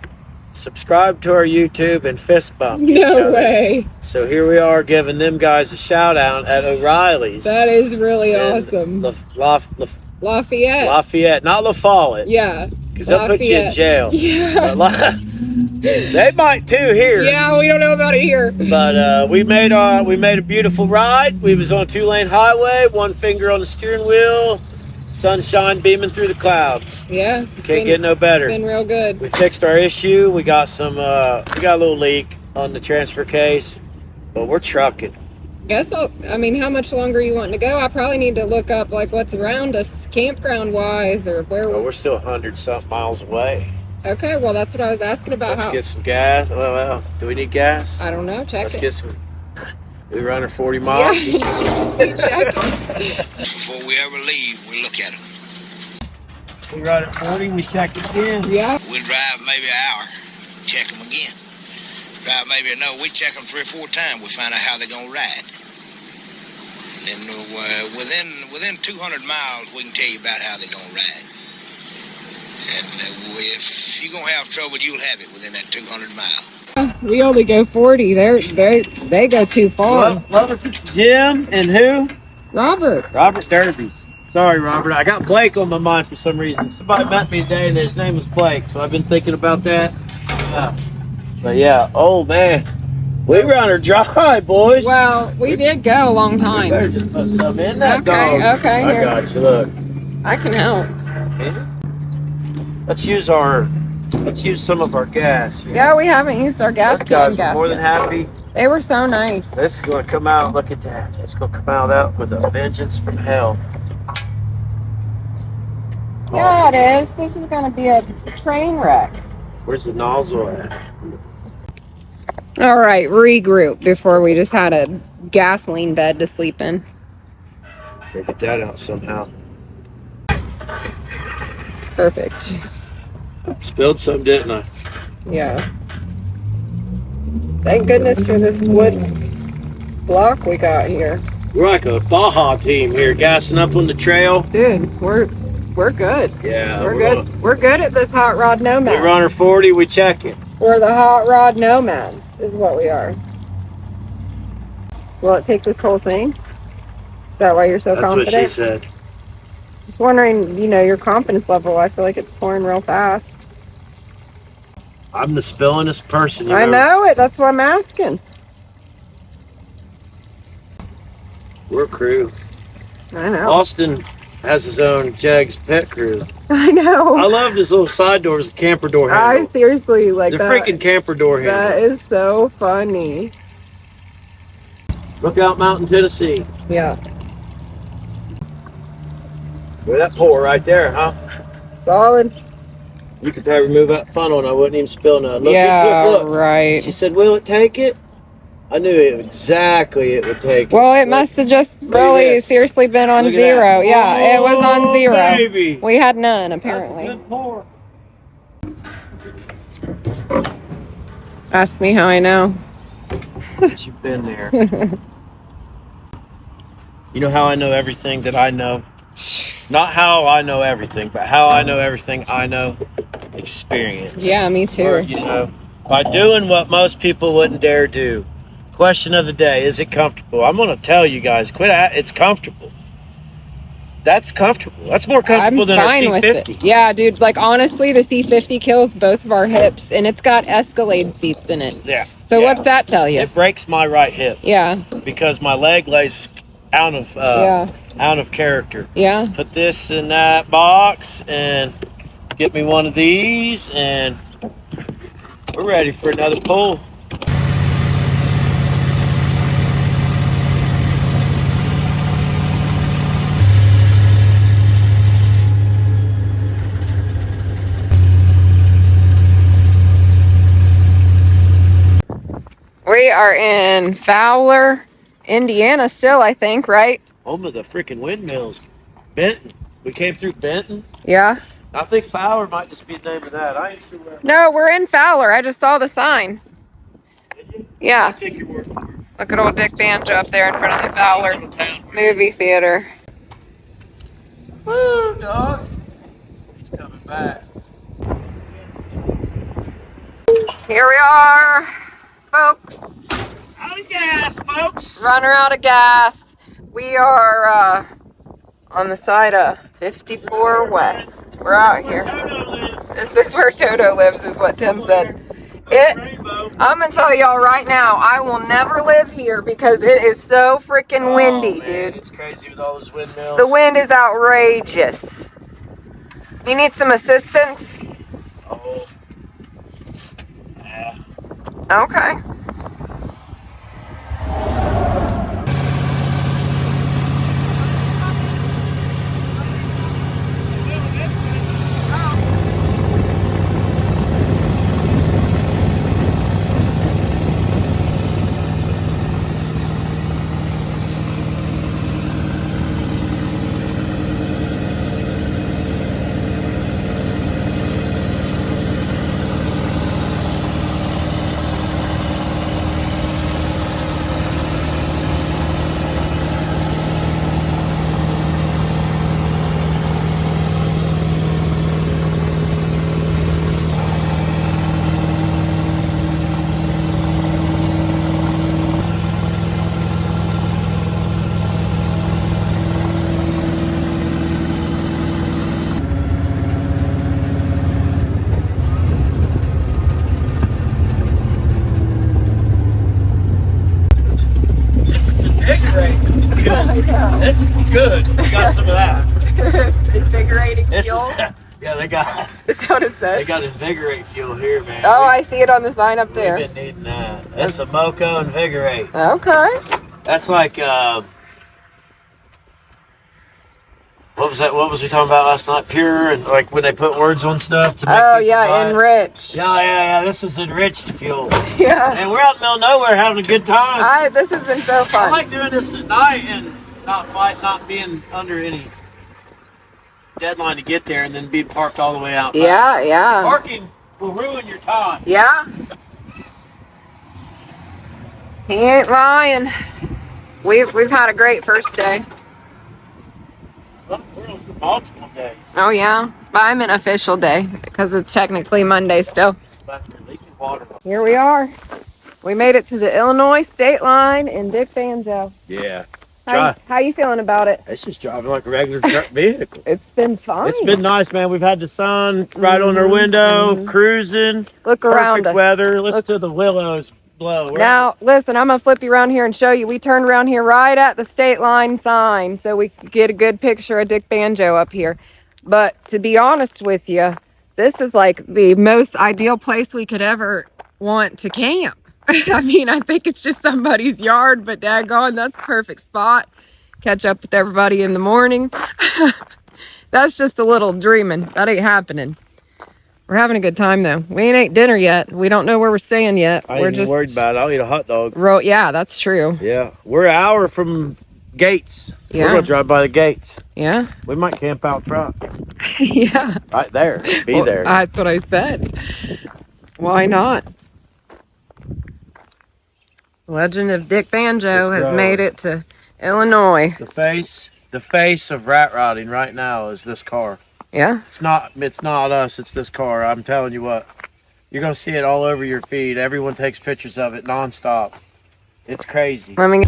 subscribed to our YouTube, and fist bumped each No other. way. So here we are giving them guys a shout out at O'Reilly's. That is really And awesome. Lafayette, Lafayette. not La Follette. Yeah. Because they'll put you in jail. Yeah. They might too here. Yeah, we don't know about it here. But we made a beautiful ride. We was on a 2-lane highway, one finger on the steering wheel, sunshine beaming through the clouds. Yeah. Can't get no better. Been real good. We fixed our issue. We got some. We got a little leak on the transfer case, but we're trucking. I mean, how much longer you wanting to go? I probably need to look up like what's around us, campground wise, or where. We're still 100-something miles away. Okay, well that's what I was asking about. Let's get some gas. Well, do we need gas? I don't know. Check Let's it. get some. We run 40 miles. Yeah. Check. Before we ever leave, we look at them. We run at 40. We check again. Yeah. We'll drive maybe an hour, check them again. Drive maybe we check them 3 or 4 times. We find out how they're gonna ride. And within 200 miles, we can tell you about how they're gonna ride. And if you're gonna have trouble, you'll have it within that 200 miles. We only go 40. They go too far. What was this? Jim and who? Robert. Robert Derbies. Sorry, Robert. I got Blake on my mind for some reason. Somebody met me today and his name was Blake, so I've been thinking about that. But yeah, oh man, we run her dry, boys. Well, we did go a long We time. better just put something in that dog. Okay, I here. got you. Look. I can help. Let's use some of our gas here. Yeah, we haven't used our gas Those guys can were more than gas. happy. They were so nice. This is going to come out. Look at that. It's going to come out of that with a vengeance from hell. Yeah, it is. This is going to be a train wreck. Where's the nozzle at? All right, regroup before we just had a gasoline bed to sleep in. Gotta get that out somehow. Perfect. Spilled some, didn't I? Yeah. Thank goodness for this wood block we got here. We're like a Baja team here, gassing up on the trail. Dude, we're good. Yeah, We're good. We're good at this hot rod We nomad. run her 40, we check it. We're the hot rod nomads, is what we are. Will it take this whole thing? Is that why you're so That's confident? what she said. Just wondering, your confidence level. I feel like it's pouring real fast. I'm the spillingest person. I know it. That's what I'm asking. We're a crew. I know. Austin has his own Jegs pet crew. I know. I love his little side doors, camper door I handle. seriously like The that. freaking camper door handle. That is so funny. Look out, Mountain, Tennessee. Yeah. Look at that pour right there, huh? Solid. You could probably remove that funnel and I wouldn't even spill nothing. Look, Yeah, look. right. She said, will it take it? I knew exactly it would take it. Well, it Look. must have just Look at really this. seriously been on Look at zero. that. Yeah, it was on Oh, zero. baby. We had none, That's a apparently. good pour. Ask me how I know. But you've been there. You know how I know everything that I know? Not how I know everything, but how I know everything I know. Experience. Yeah, me too. Or, by doing what most people wouldn't dare do. Question of the day, is it comfortable? I'm going to tell you guys, it's comfortable. That's comfortable. That's more comfortable than our fine with C50. it. Yeah, dude, like honestly, the C50 kills both of our hips and it's got Escalade seats in it. Yeah. So yeah. what's that tell you? It breaks my right hip. Yeah. Because my leg lays out of character. Yeah. Put this in that box and get me one of these and we're ready for another pull. We are in Fowler, Indiana still, I think, right? Home of the freaking windmills. Benton. We came through Benton. Yeah. I think Fowler might just be the name of that. I ain't sure where. No, we're in Fowler. I just saw the sign. Did you? Yeah. I'll take your word for it. Look at old Dick Banjo up there in front of the Fowler movie theater. Woo, dog. He's coming back. Here we are, folks. Out of gas, folks. Running out of gas. We are on the side of 54 West. We're out here. Is this where Toto lives, is what Tim said. I'm gonna tell y'all right now, I will never live here because it is so freaking windy, dude. It's crazy with all those windmills. The wind is outrageous. You need some assistance? Oh. Yeah. Okay. This is good. We got some of that. Invigorating This fuel. is, yeah, they got. Is that what it says? They got Invigorate fuel here, man. Oh, I see it on the sign up there. We've been needing that. That's a Moco Invigorate. Okay. That's like, what was that? What was we talking about last night? Pure, and like when they put words on stuff to make people yeah, buy it. enriched. Yeah. This is enriched fuel. Yeah. And we're out in the middle of nowhere having a good time. This has been so I fun. like doing this at night and not being under any deadline to get there and then be parked all the way out back. Yeah. Parking will ruin your time. Yeah. He ain't lying. We've had a great first day. Well, we're on multiple days. Oh yeah, but I'm an official day because it's technically Monday still. It's about leaking water. Here we are. We made it to the Illinois state line in Dick Banjo. Yeah. How you feeling about it? It's just driving like a regular truck vehicle. It's been fun. It's been nice, man. We've had the sun right on our window, cruising. Look around us. Weather. Listen to the willows blow. Now, listen, I'm going to flip you around here and show you. We turned around here right at the state line sign so we could get a good picture of Dick Banjo up here. But to be honest with you, this is like the most ideal place we could ever want to camp. I mean, I think it's just somebody's yard, but daggone, that's the perfect spot. Catch up with everybody in the morning. That's just a little dreaming. That ain't happening. We're having a good time, though. We ain't ate dinner yet. We don't know where we're staying yet. I ain't even worried about it. I'll eat a hot dog. Yeah, that's true. Yeah. We're an hour from Gates. Yeah. We're going to drive by the Gates. Yeah. We might camp out front. Yeah. Right there. Be there. That's what I said. Why not? Legend of Dick Banjo has made it to Illinois. The face of rat rotting right now is this car. Yeah. It's not us, it's this car. I'm telling you what. You're going to see it all over your feed. Everyone takes pictures of it nonstop. It's crazy. Let me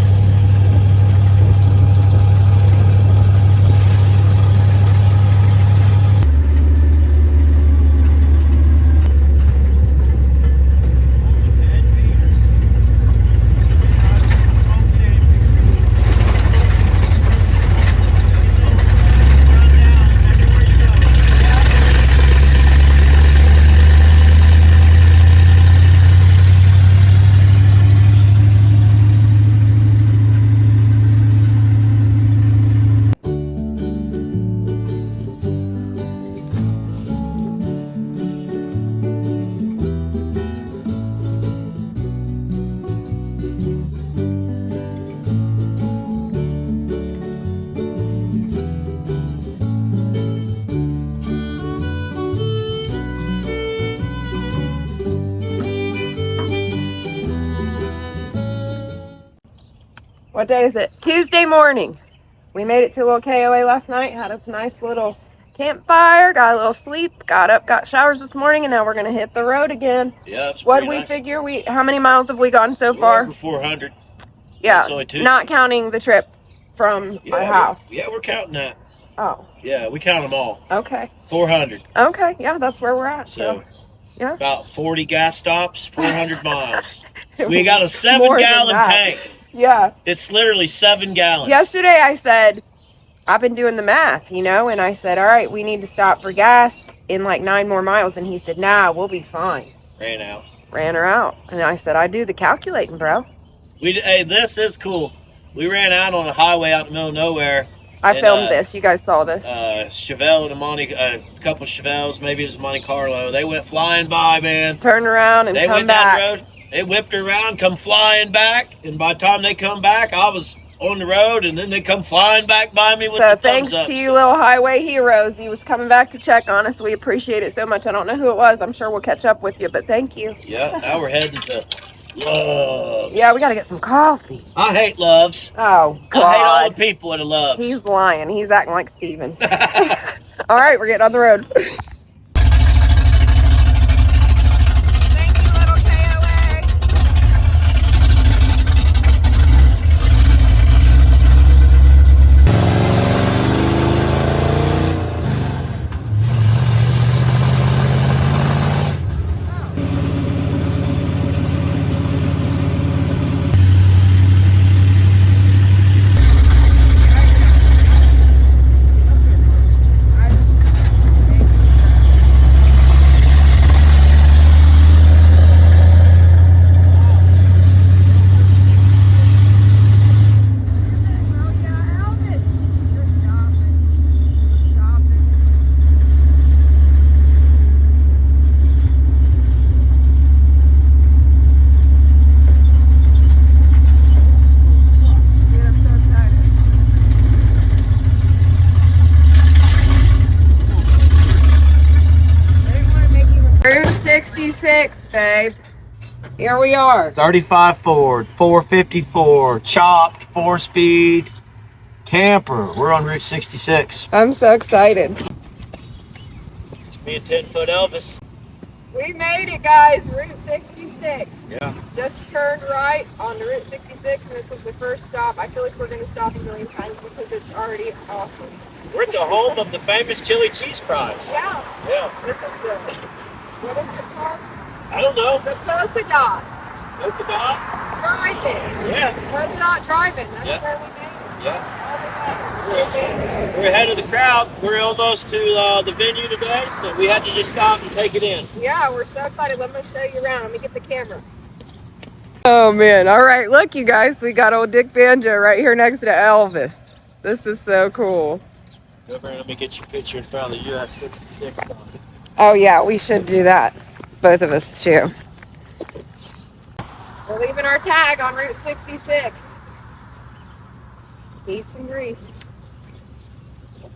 What day is it? Tuesday morning. We made it to a little KOA last night, had a nice little campfire, got a little sleep, got up, got showers this morning, and now we're gonna hit the road again. Yeah, it's What pretty we nice. figure how many miles have we gone so far? Over 400. Yeah, That's only 2. not counting the trip from our house. We're counting that. Oh. Yeah, we count them all. Okay. 400. Okay, yeah, that's where we're at. So yeah. About 40 gas stops, 400 miles. We got a 7 More than gallon that. tank. Yeah. It's literally 7 gallons. Yesterday I said, I've been doing the math, you know, and I said, all right, we need to stop for gas in like 9 more miles. And he said, nah, we'll be fine. Ran her out. And I said, I do the calculating, bro. Hey, this is cool. We ran out on a highway out in the middle of nowhere. I filmed this. You guys saw this. Chevelle and a couple of Chevelles, maybe it was Monte Carlo. They went flying by, man. Turn around and come back. Down the road. They whipped her around, come flying back. And by the time they come back, I was on the road, and then they come flying back by me with the thumbs up. So thanks to you little highway heroes. You was coming back to check on us. We appreciate it so much. I don't know who it was. I'm sure we'll catch up with you, but thank you. Yeah, now we're heading to Loves. Yeah, we got to get some coffee. I hate Loves. Oh, God. I hate all the people at Loves. He's lying. He's acting like Steven. All right, we're getting on the road. Route 66, babe. Here we are. 35 Ford, 454, chopped, 4-speed, camper. We're on Route 66. I'm so excited. It's me and 10-foot Elvis. We made it, guys. Route 66. Yeah. Just turned right on Route 66, and this was the first stop. I feel like we're going to stop a million times because it's already awesome. We're at the home of the famous chili cheese fries. Yeah. Yeah. This is good. What is it called? I don't know. The polka dot. Polka dot? Driving. Yeah. Polka dot driving. That's where we made it. Yeah. We're ahead of the crowd. We're almost to the venue today, so we had to just stop and take it in. Yeah, we're so excited. Let me show you around. Let me get the camera. Oh, man. All right. Look, you guys. We got old Dick Banjo right here next to Elvis. This is so cool. Go over and let me get your picture in front of the US 66 on it. Oh, yeah. We should do that. Both of us, too. We're leaving our tag on Route 66. Peace and grease.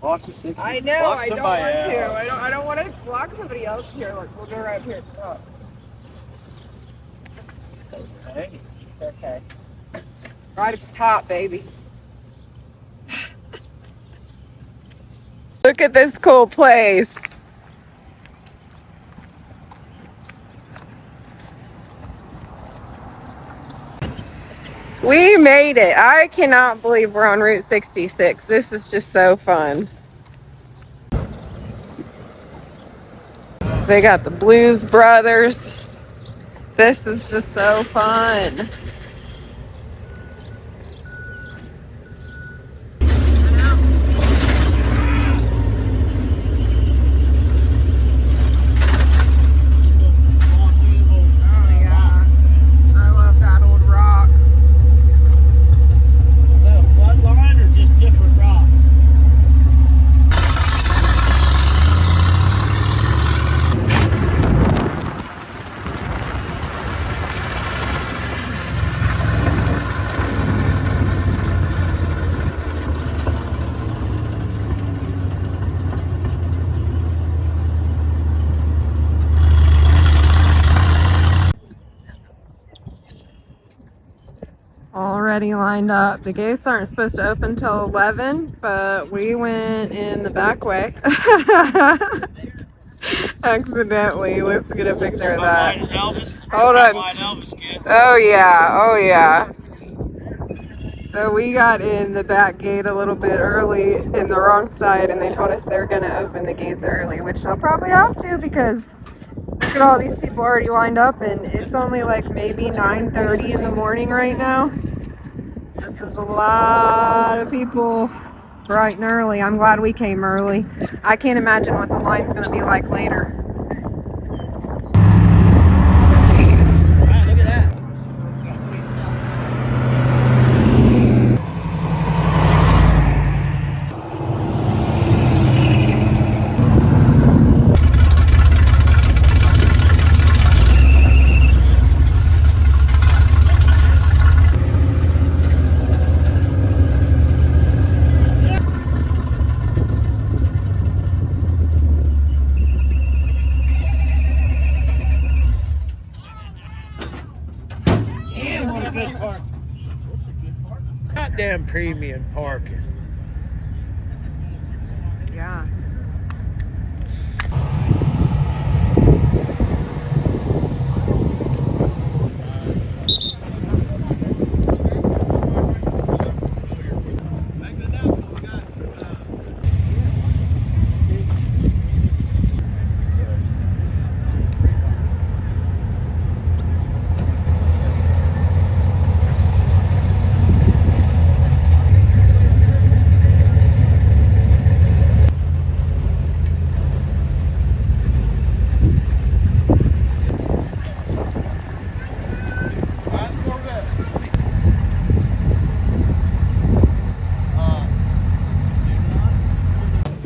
Block the 60. I know. Block I don't somebody want to. else. I don't want to block somebody else. Here, look. We'll go right here. Oh. Hey. Okay. Right at the top, baby. Look at this cool place. We made it. I cannot believe we're on Route 66. This is just so fun. They got the Blues Brothers. This is just so fun. already lined up. The gates aren't supposed to open till 11, but we went in the back way. Accidentally. Let's get a picture of that. Hold on. Oh yeah, oh yeah. So we got in the back gate a little bit early in the wrong side, and they told us they're gonna open the gates early, which they'll probably have to because look at all these people already lined up, and it's only like maybe 9:30 in the morning right now. This is a lot of people bright and early. I'm glad we came early. I can't imagine what the line's gonna be like later. Goddamn premium parking. Yeah.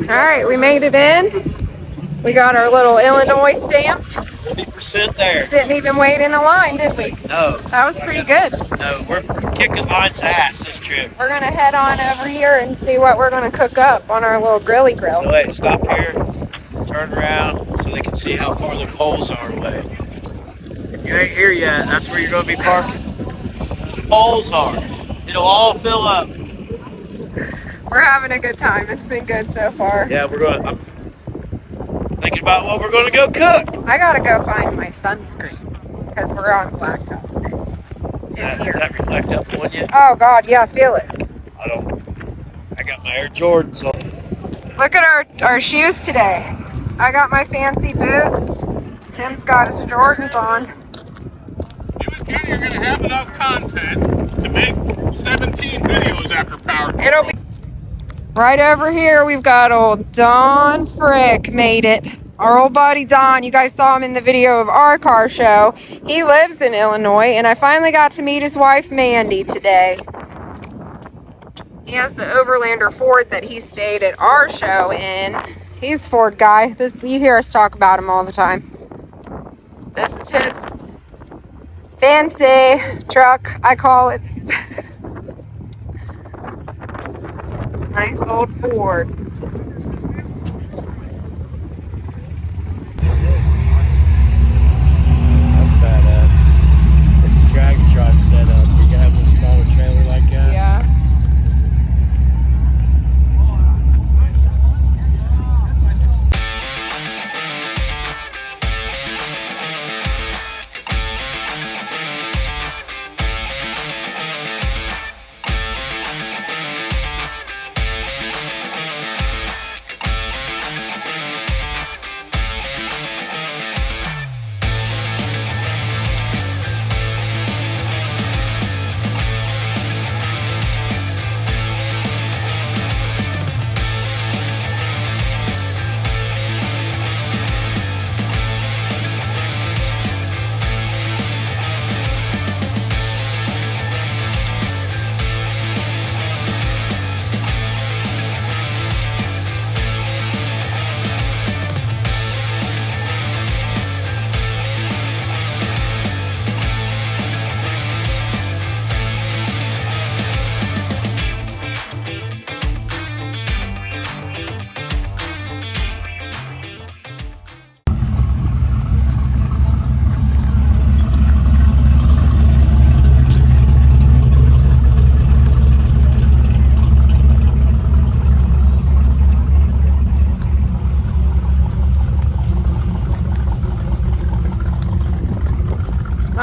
All right, we made it in. We got our little Illinois stamped. 40% there. Didn't even wait in a line, did we? No. That was pretty good. No, we're kicking line's ass this trip. We're gonna head on over here and see what we're gonna cook up on our little grilly grill. So wait, stop here, turn around so they can see how far the poles are away. If you ain't here yet, that's where you're gonna be parking. The poles are. It'll all fill up. We're having a good time. It's been good so far. Yeah, I'm thinking about what we're gonna go cook. I gotta go find my sunscreen because we're on blacktop today. Does that reflect up on you? Oh God, yeah, feel it. I got my Air Jordans on. Look at our shoes today. I got my fancy boots. Tim's got his Jordans on. You and Kenny are going to have enough content to make 17 videos after power. It'll be right over here. We've got old Don Frick made it. Our old buddy Don, you guys saw him in the video of our car show. He lives in Illinois, and I finally got to meet his wife Mandy today. He has the Overlander Ford that he stayed at our show in. He's a Ford guy. You hear us talk about him all the time. This is his fancy truck, I call it. Nice old Ford. That's badass. It's the drag truck setup. You can have a smaller trailer like that. Yeah.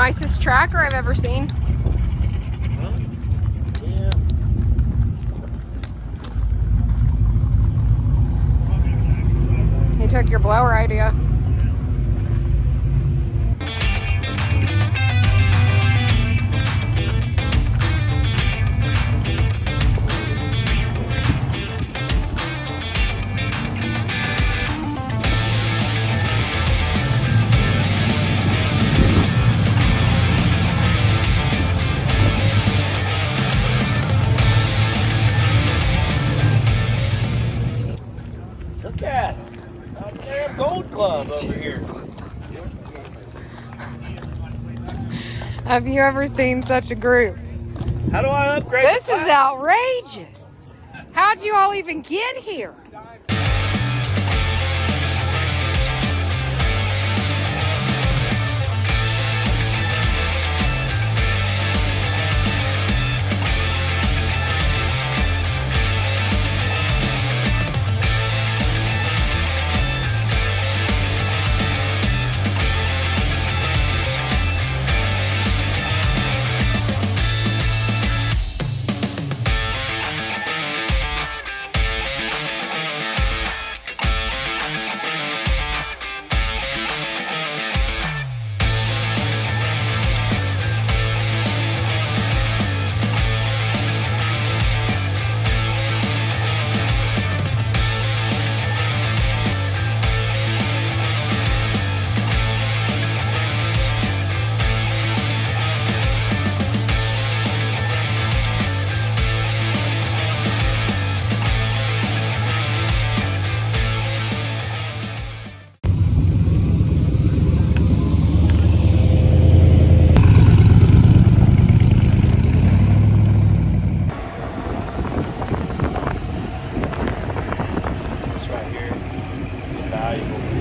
Nicest tracker I've ever seen. Yeah. He took your blower idea. Look at it. A damn gold club over here. Have you ever seen such a group? How do I upgrade? This is outrageous. How'd you all even get here?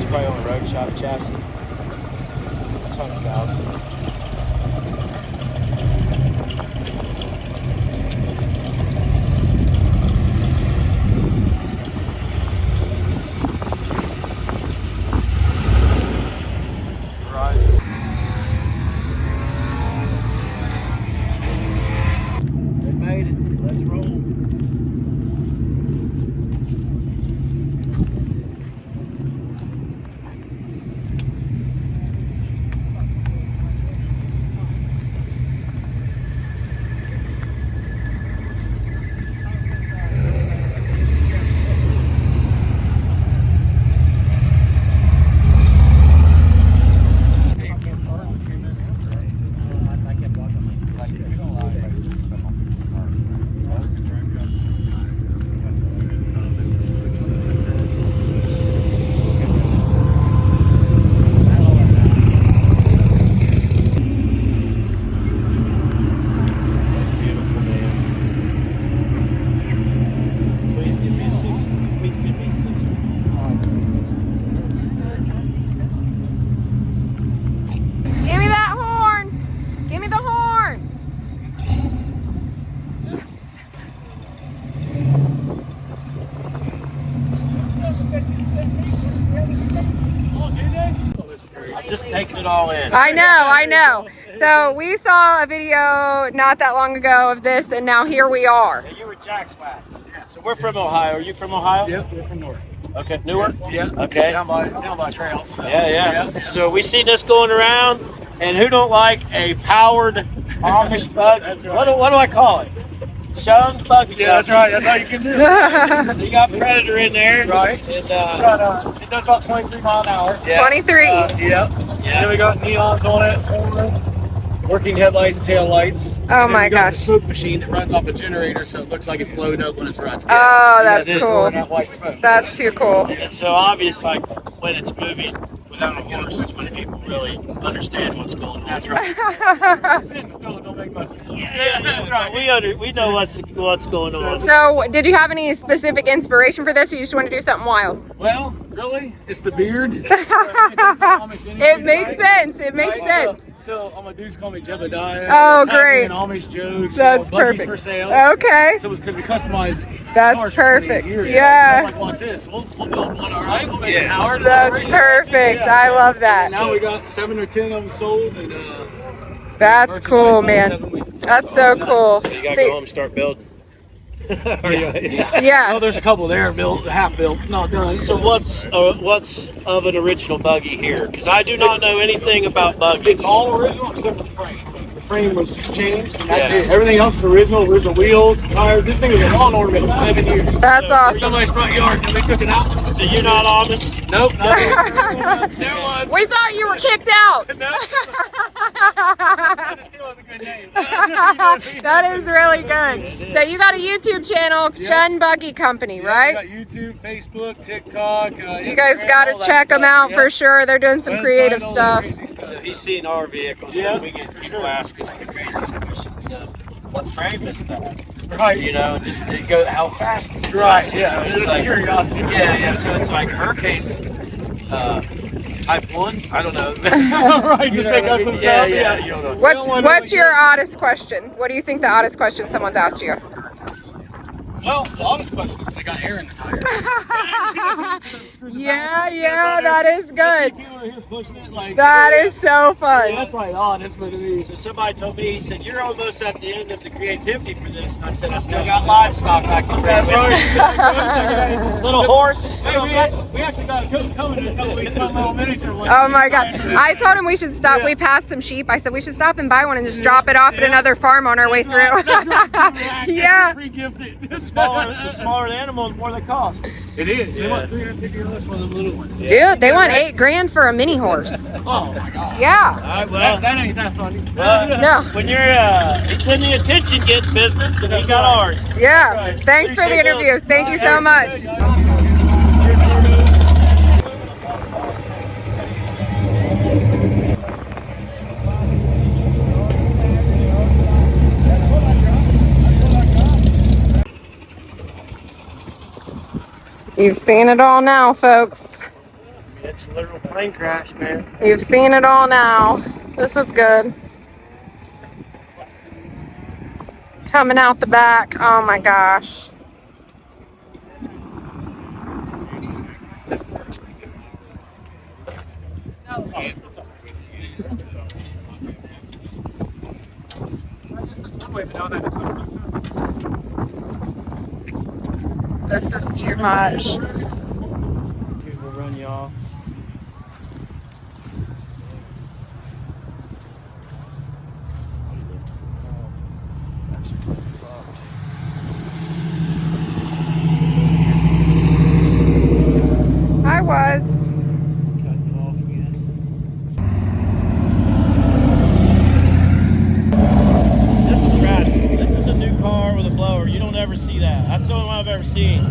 Probably on a road shop chassis. It's 100,000. They made it. Let's roll. Give me that horn. Give me the horn. I'm just taking it all in. I know. So we saw a video not that long ago of this, and now here we are. Yeah, you were Jack's Wax. So we're from Ohio. Are you from Ohio? Yep, we're from Newark. Okay, Newark? Yeah. Okay. Down by trails. So. Yeah. So we see this going around, and who don't like a powered Amish bug? That's right. What do I call it? Shung buggy. Yeah, that's right. That's how you can do it. So you got Predator in there. Right. And, It's got, it does about 23 mile an hour. yeah. 23. Yep. And then we got neons on it, working headlights, tail lights. Oh And then my we got gosh. the smoke machine that runs off a generator, so it looks like it's blowing up when it's running. Oh, that's it is cool. Blowing out white smoke. That's too cool. And so obvious, like when it's moving without a horse is when people really understand what's going on. That's right. Sit still, don't make much sense. Yeah, That's right. We know what's going on. So, did you have any specific inspiration for this, or you just want to do something wild? Well, really, it's the beard. It makes sense. It makes sense. So all my dudes call me Jebediah. Oh, Tag me great. in Amish jokes. That's buggies perfect. for sale. Okay. So because we customize That's cars for 20 perfect. years, Yeah. So I'm like, what's this? We'll build one, all right? We'll make it Howard. That's perfect. I love that. And now we got 7 or 10 of them sold, and That's cool, man. That's so cool. So you gotta go home and start building. Yeah. Oh, there's a couple there built, half built, not done. So what's of an original buggy here? Because I do not know anything about buggies. It's all original except for the frame. The frame was just changed, and that's Yeah. it. Everything else is original wheels, tires. This thing was a lawn ornament for 7 years. That's awesome. Somebody's front yard, and they took it out. So you're not honest? Nope. There was. We thought you were kicked out. No. That is really good. So you got a YouTube channel, Chun Buggy Company, right? We got YouTube, Facebook, TikTok. You guys got to check them out for sure. They're doing some creative stuff. So he's seen our vehicles, so we get people ask us the craziest questions. What frame is that? Right. You know, just they go, how fast is Right, this? yeah. You know, It's like curiosity. Yeah. So it's like hurricane type 1. I don't know. Right. Just make up some stuff. Yeah. You don't know. What's your oddest question? What do you think the oddest question someone's asked you? Well, the honest question is, they got air in the tire. Yeah, that is good. People are here pushing it like. That is so fun. That's probably honest, but it is. So somebody told me, he said, you're almost at the end of the creativity for this. And I said, I still got livestock I can bring. That's right. Little horse. Hey, we actually got a coach coming in a couple weeks. Got a little miniature one. Oh my God. I told him we should stop. We passed some sheep. I said we should stop and buy one and just drop it off at another farm on our way through. Yeah. Free gifted. The smaller the animal, the more they cost. It is. They want $350 for them little ones. Dude, they want $8 grand for a mini horse. Oh my God. Yeah. All right, well, That ain't that funny. No. when you're, it's in the attention getting business, and we got ours. Yeah. Thanks for the interview. Thank you so much. You've seen it all now, folks. It's a literal plane crash, man. You've seen it all now. This is good. Coming out the back. Oh my gosh. This is too much. We'll run you off. I was. This is radical. This is a new car with a blower. You don't ever see that. That's the only one I've ever seen.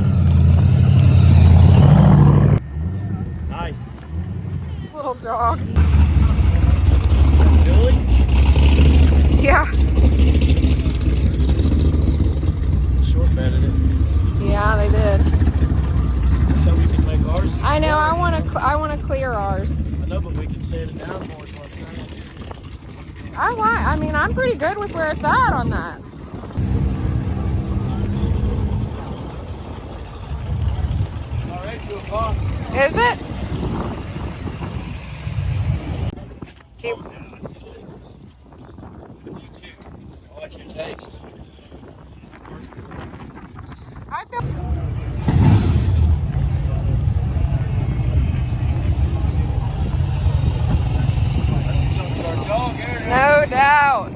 Nice. Little dogs. Billy? Yeah. Short bedded it. Yeah, they did. So we can make ours. I know. I want to clear ours. I know, but we can sand it down more is what I'm saying. I mean, I'm pretty good with where it's at on that. All right, 2 o'clock. Is it? Keep. I like your taste. I feel. No doubt.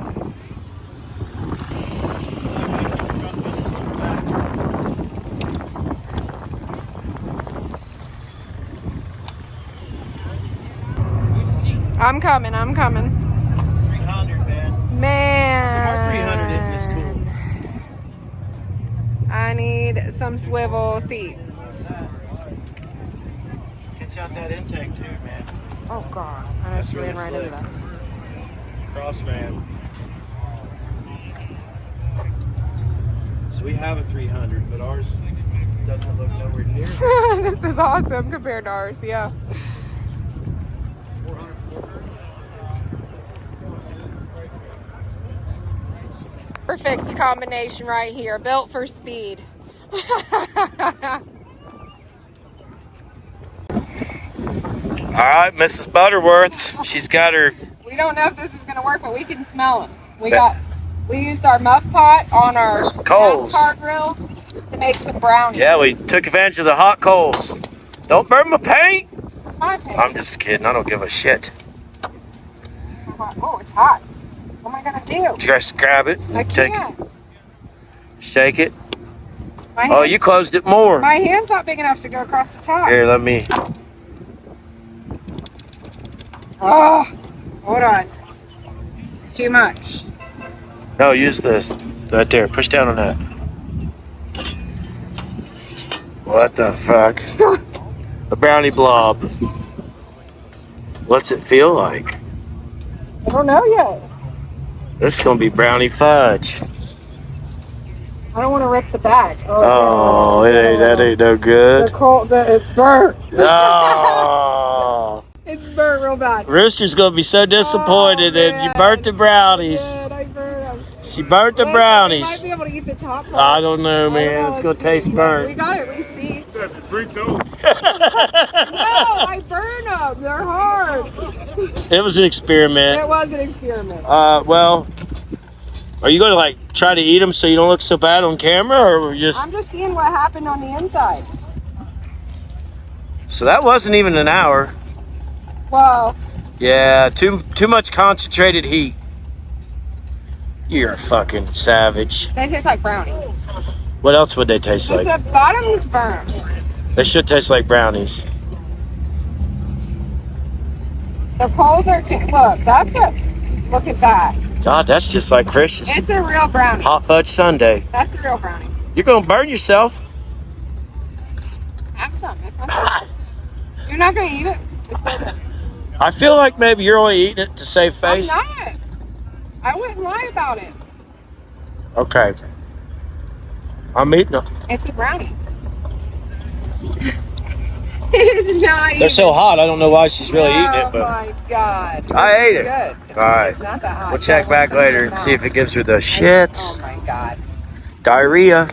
I'm coming. 300, man. Man. Our 300 isn't this cool. I need some swivel seats. Gets out that intake too, man. Oh God. I That's just ran really right into slick. that. Cross van. So we have a 300, but ours doesn't look nowhere near. This is awesome compared to ours. Yeah. Perfect combination right here. Built for speed. All right, Mrs. Butterworth. She's got her We don't know if this is gonna work, but we can smell them. We used our muff pot on our Coals. gas car grill to make some brownies. Yeah, we took advantage of the hot coals. Don't burn my paint. It's my paint. I'm just kidding. I don't give a shit. Oh, it's hot. What am I gonna do? You guys grab it. I Take can't. it. Shake it. My Oh, hands- you closed it more. My hand's not big enough to go across the top. Here, let me. Oh, hold on. This is too much. No, use this. Right there. Push down on that. What the fuck? A brownie blob. What's it feel like? I don't know yet. This is gonna be brownie fudge. I don't want to rip the bag. Oh, that ain't no good. It's burnt. Oh. It's burnt real bad. Rooster's gonna be so disappointed that you burnt the brownies. I burnt them. She burnt the We brownies. might be able to eat the top part. I don't know, I don't man. know, It's gonna let's taste see. We burnt. gotta at least see. You have to drink those. No, I burned them. They're hard. It was an experiment. It was an experiment. Well, are you gonna like try to eat them so you don't look so bad on camera, or just? I'm just seeing what happened on the inside. So that wasn't even an hour. Well, Yeah, too much concentrated heat. You're a fucking savage. they taste like brownie. What else would they taste Just like? the bottom's burnt. They should taste like brownies. The poles are too. Look at that. God, that's just like Chris's It's a real brownie. hot fudge sundae. That's a real brownie. You're gonna burn yourself. Have some. It's not You're not gonna eat it? I feel like maybe you're only eating it to save face. I'm not. I wouldn't lie about it. Okay. I'm eating them. It's a brownie. It is not. They're so hot, I don't know why she's really eating it, Oh but my god. I ate it. Good. All right. It's not that hot. We'll check back later and see if it gives her the shits, Oh my god. diarrhea,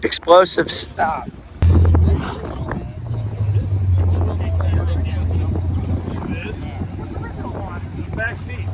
explosives. Stop. This back seat.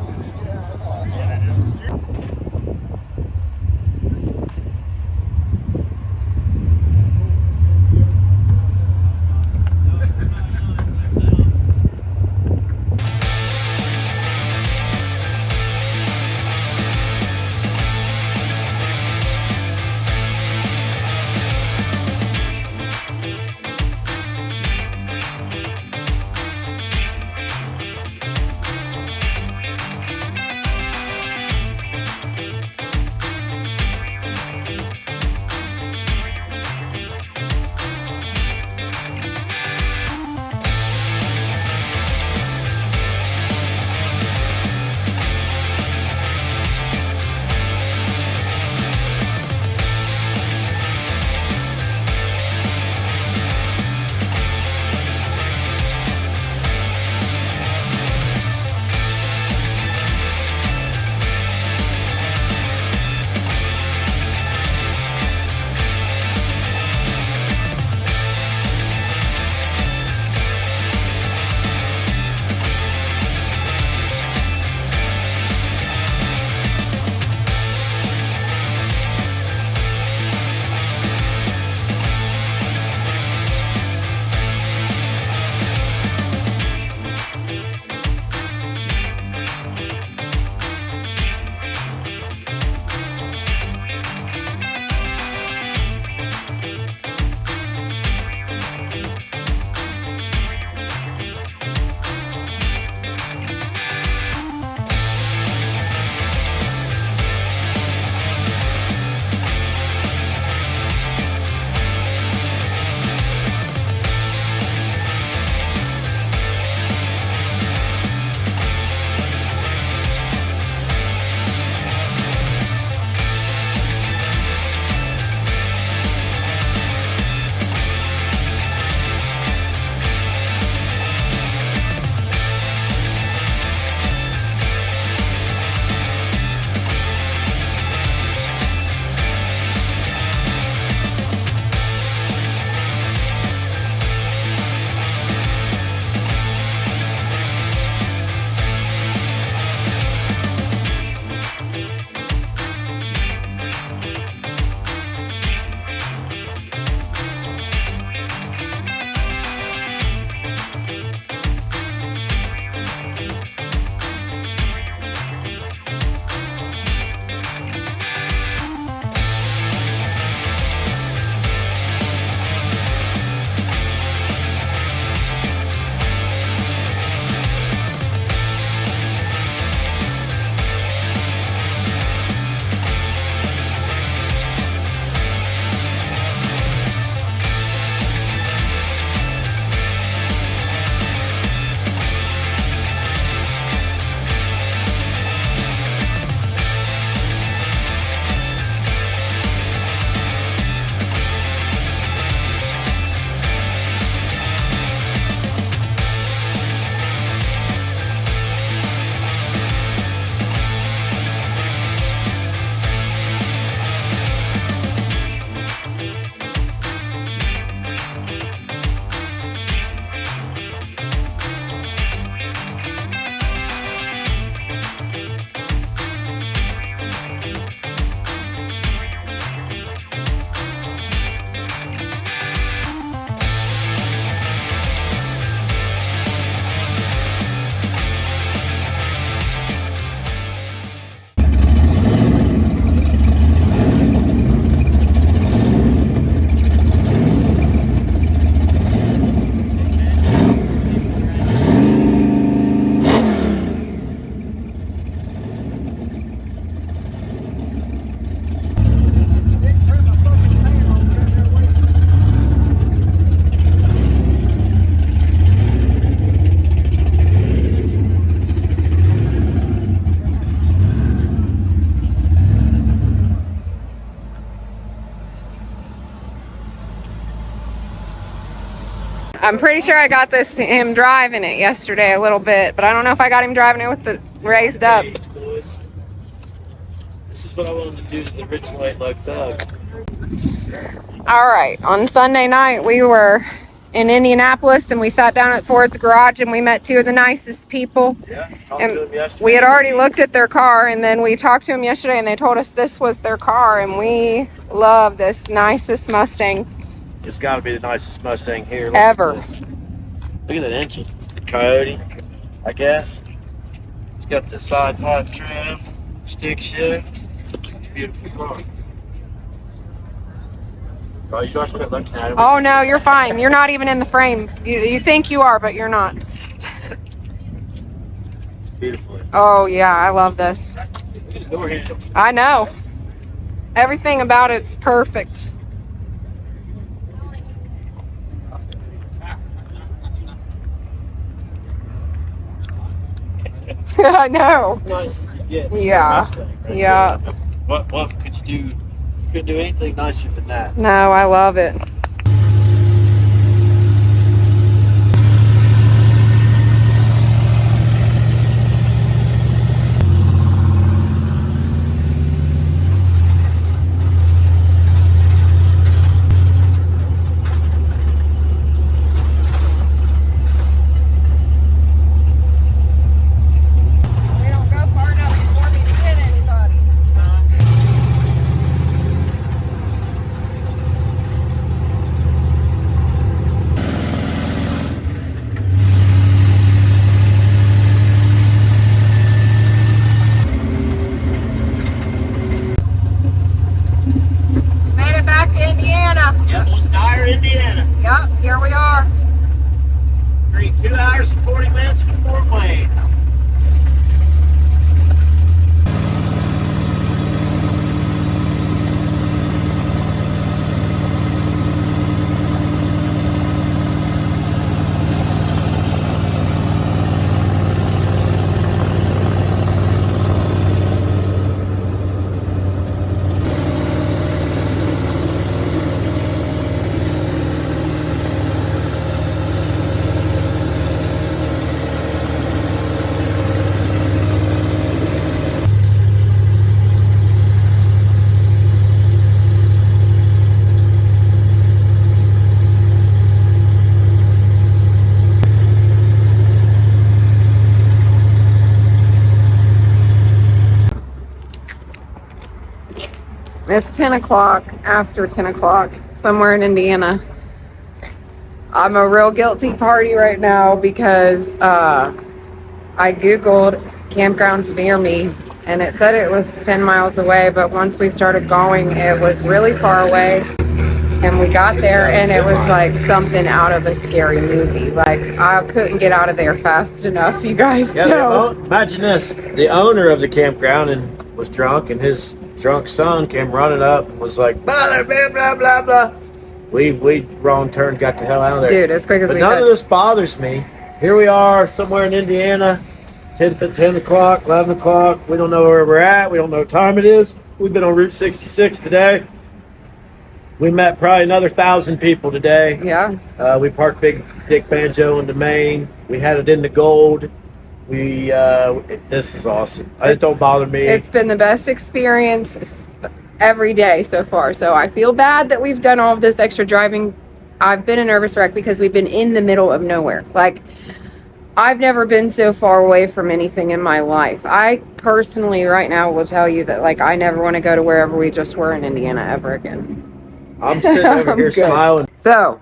I'm pretty sure I got him driving it yesterday a little bit, but I don't know if I got him driving it with the raised up. This is what I wanted to do to the original 8-lug thug. All right, on Sunday night we were in Indianapolis and we sat down at Ford's garage and we met two of the nicest people. Yeah, talked And to him yesterday. we had already looked at their car, and then we talked to them yesterday and they told us this was their car, and we love this nicest Mustang It's got to be the nicest Mustang here. Look ever. At this. Look at that engine. Coyote, I guess. It's got the side pipe trim, stick shift. It's a beautiful car. Oh, you don't quit looking at it. Oh no, you're fine. You're not even in the frame. You think you are, but you're not. It's beautiful. Oh yeah, I love this. Look at the door handle. I know. Everything about it's perfect. I know. As nice as it gets. Yeah. Mustang, right Yeah. there. What could you do? You couldn't do anything nicer than that. No, I love it. We don't go far enough for me to hit anybody. Made it back to Indiana. Yep, Most Dyer, Indiana. Yep, here we are. 2 hours and 40 minutes from Fort Wayne. It's 10 o'clock, after 10 o'clock, somewhere in Indiana. I'm a real guilty party right now because I Googled campgrounds near me and it said it was 10 miles away, but once we started going, it was really far away. And we got there and it was like something out of a scary movie. Like, I couldn't get out of there fast enough, you guys. Yeah, So imagine this. The owner of the campground and was drunk, and his drunk son came running up and was like, blah, blah, blah, blah, blah. We wrong turn, got the hell out of there. dude, as quick as But we none could. of this bothers me. Here we are somewhere in Indiana, 10 o'clock, 11 o'clock. We don't know where we're at. We don't know what time it is. We've been on Route 66 today. We met probably another 1,000 people today. Yeah. We parked Big Dick Banjo in the main. We had it in the gold. This is awesome. It don't bother me. It's been the best experience every day so far. So I feel bad that we've done all of this extra driving. I've been a nervous wreck because we've been in the middle of nowhere. Like, I've never been so far away from anything in my life. I personally right now will tell you that, like, I never want to go to wherever we just were in Indiana ever again. I'm sitting over I'm here good. smiling. So,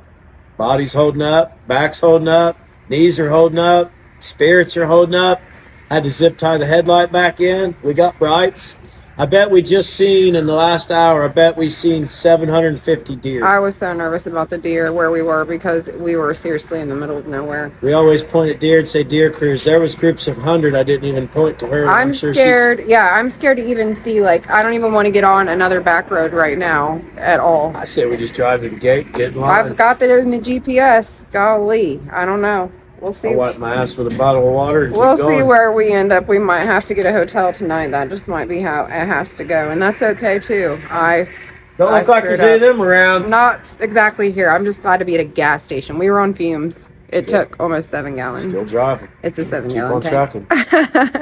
Body's holding up. Back's holding up. Knees are holding up. Spirits are holding up. Had to zip tie the headlight back in. We got brights. I bet we just seen in the last hour, I bet we seen 750 deer. I was so nervous about the deer where we were because we were seriously in the middle of nowhere. We always point at deer and say deer cruise. There was groups of 100. I didn't even point to her. I'm sure scared. Yeah, I'm scared to even see, like, I don't even want to get on another back road right now at all. I say we just drive to the gate, get in line. I've got that in the GPS. Golly, I don't know. We'll see. I'll wipe my ass with a bottle of water and We'll keep going. see where we end up. We might have to get a hotel tonight. That just might be how it has to go, and that's okay too. I Don't I look like there's screwed any of up. them around. Not exactly here. I'm just glad to be at a gas station. We were on fumes. It Still- took almost 7 gallons. Still driving. It's a 7 Keep gallon on tank. trucking.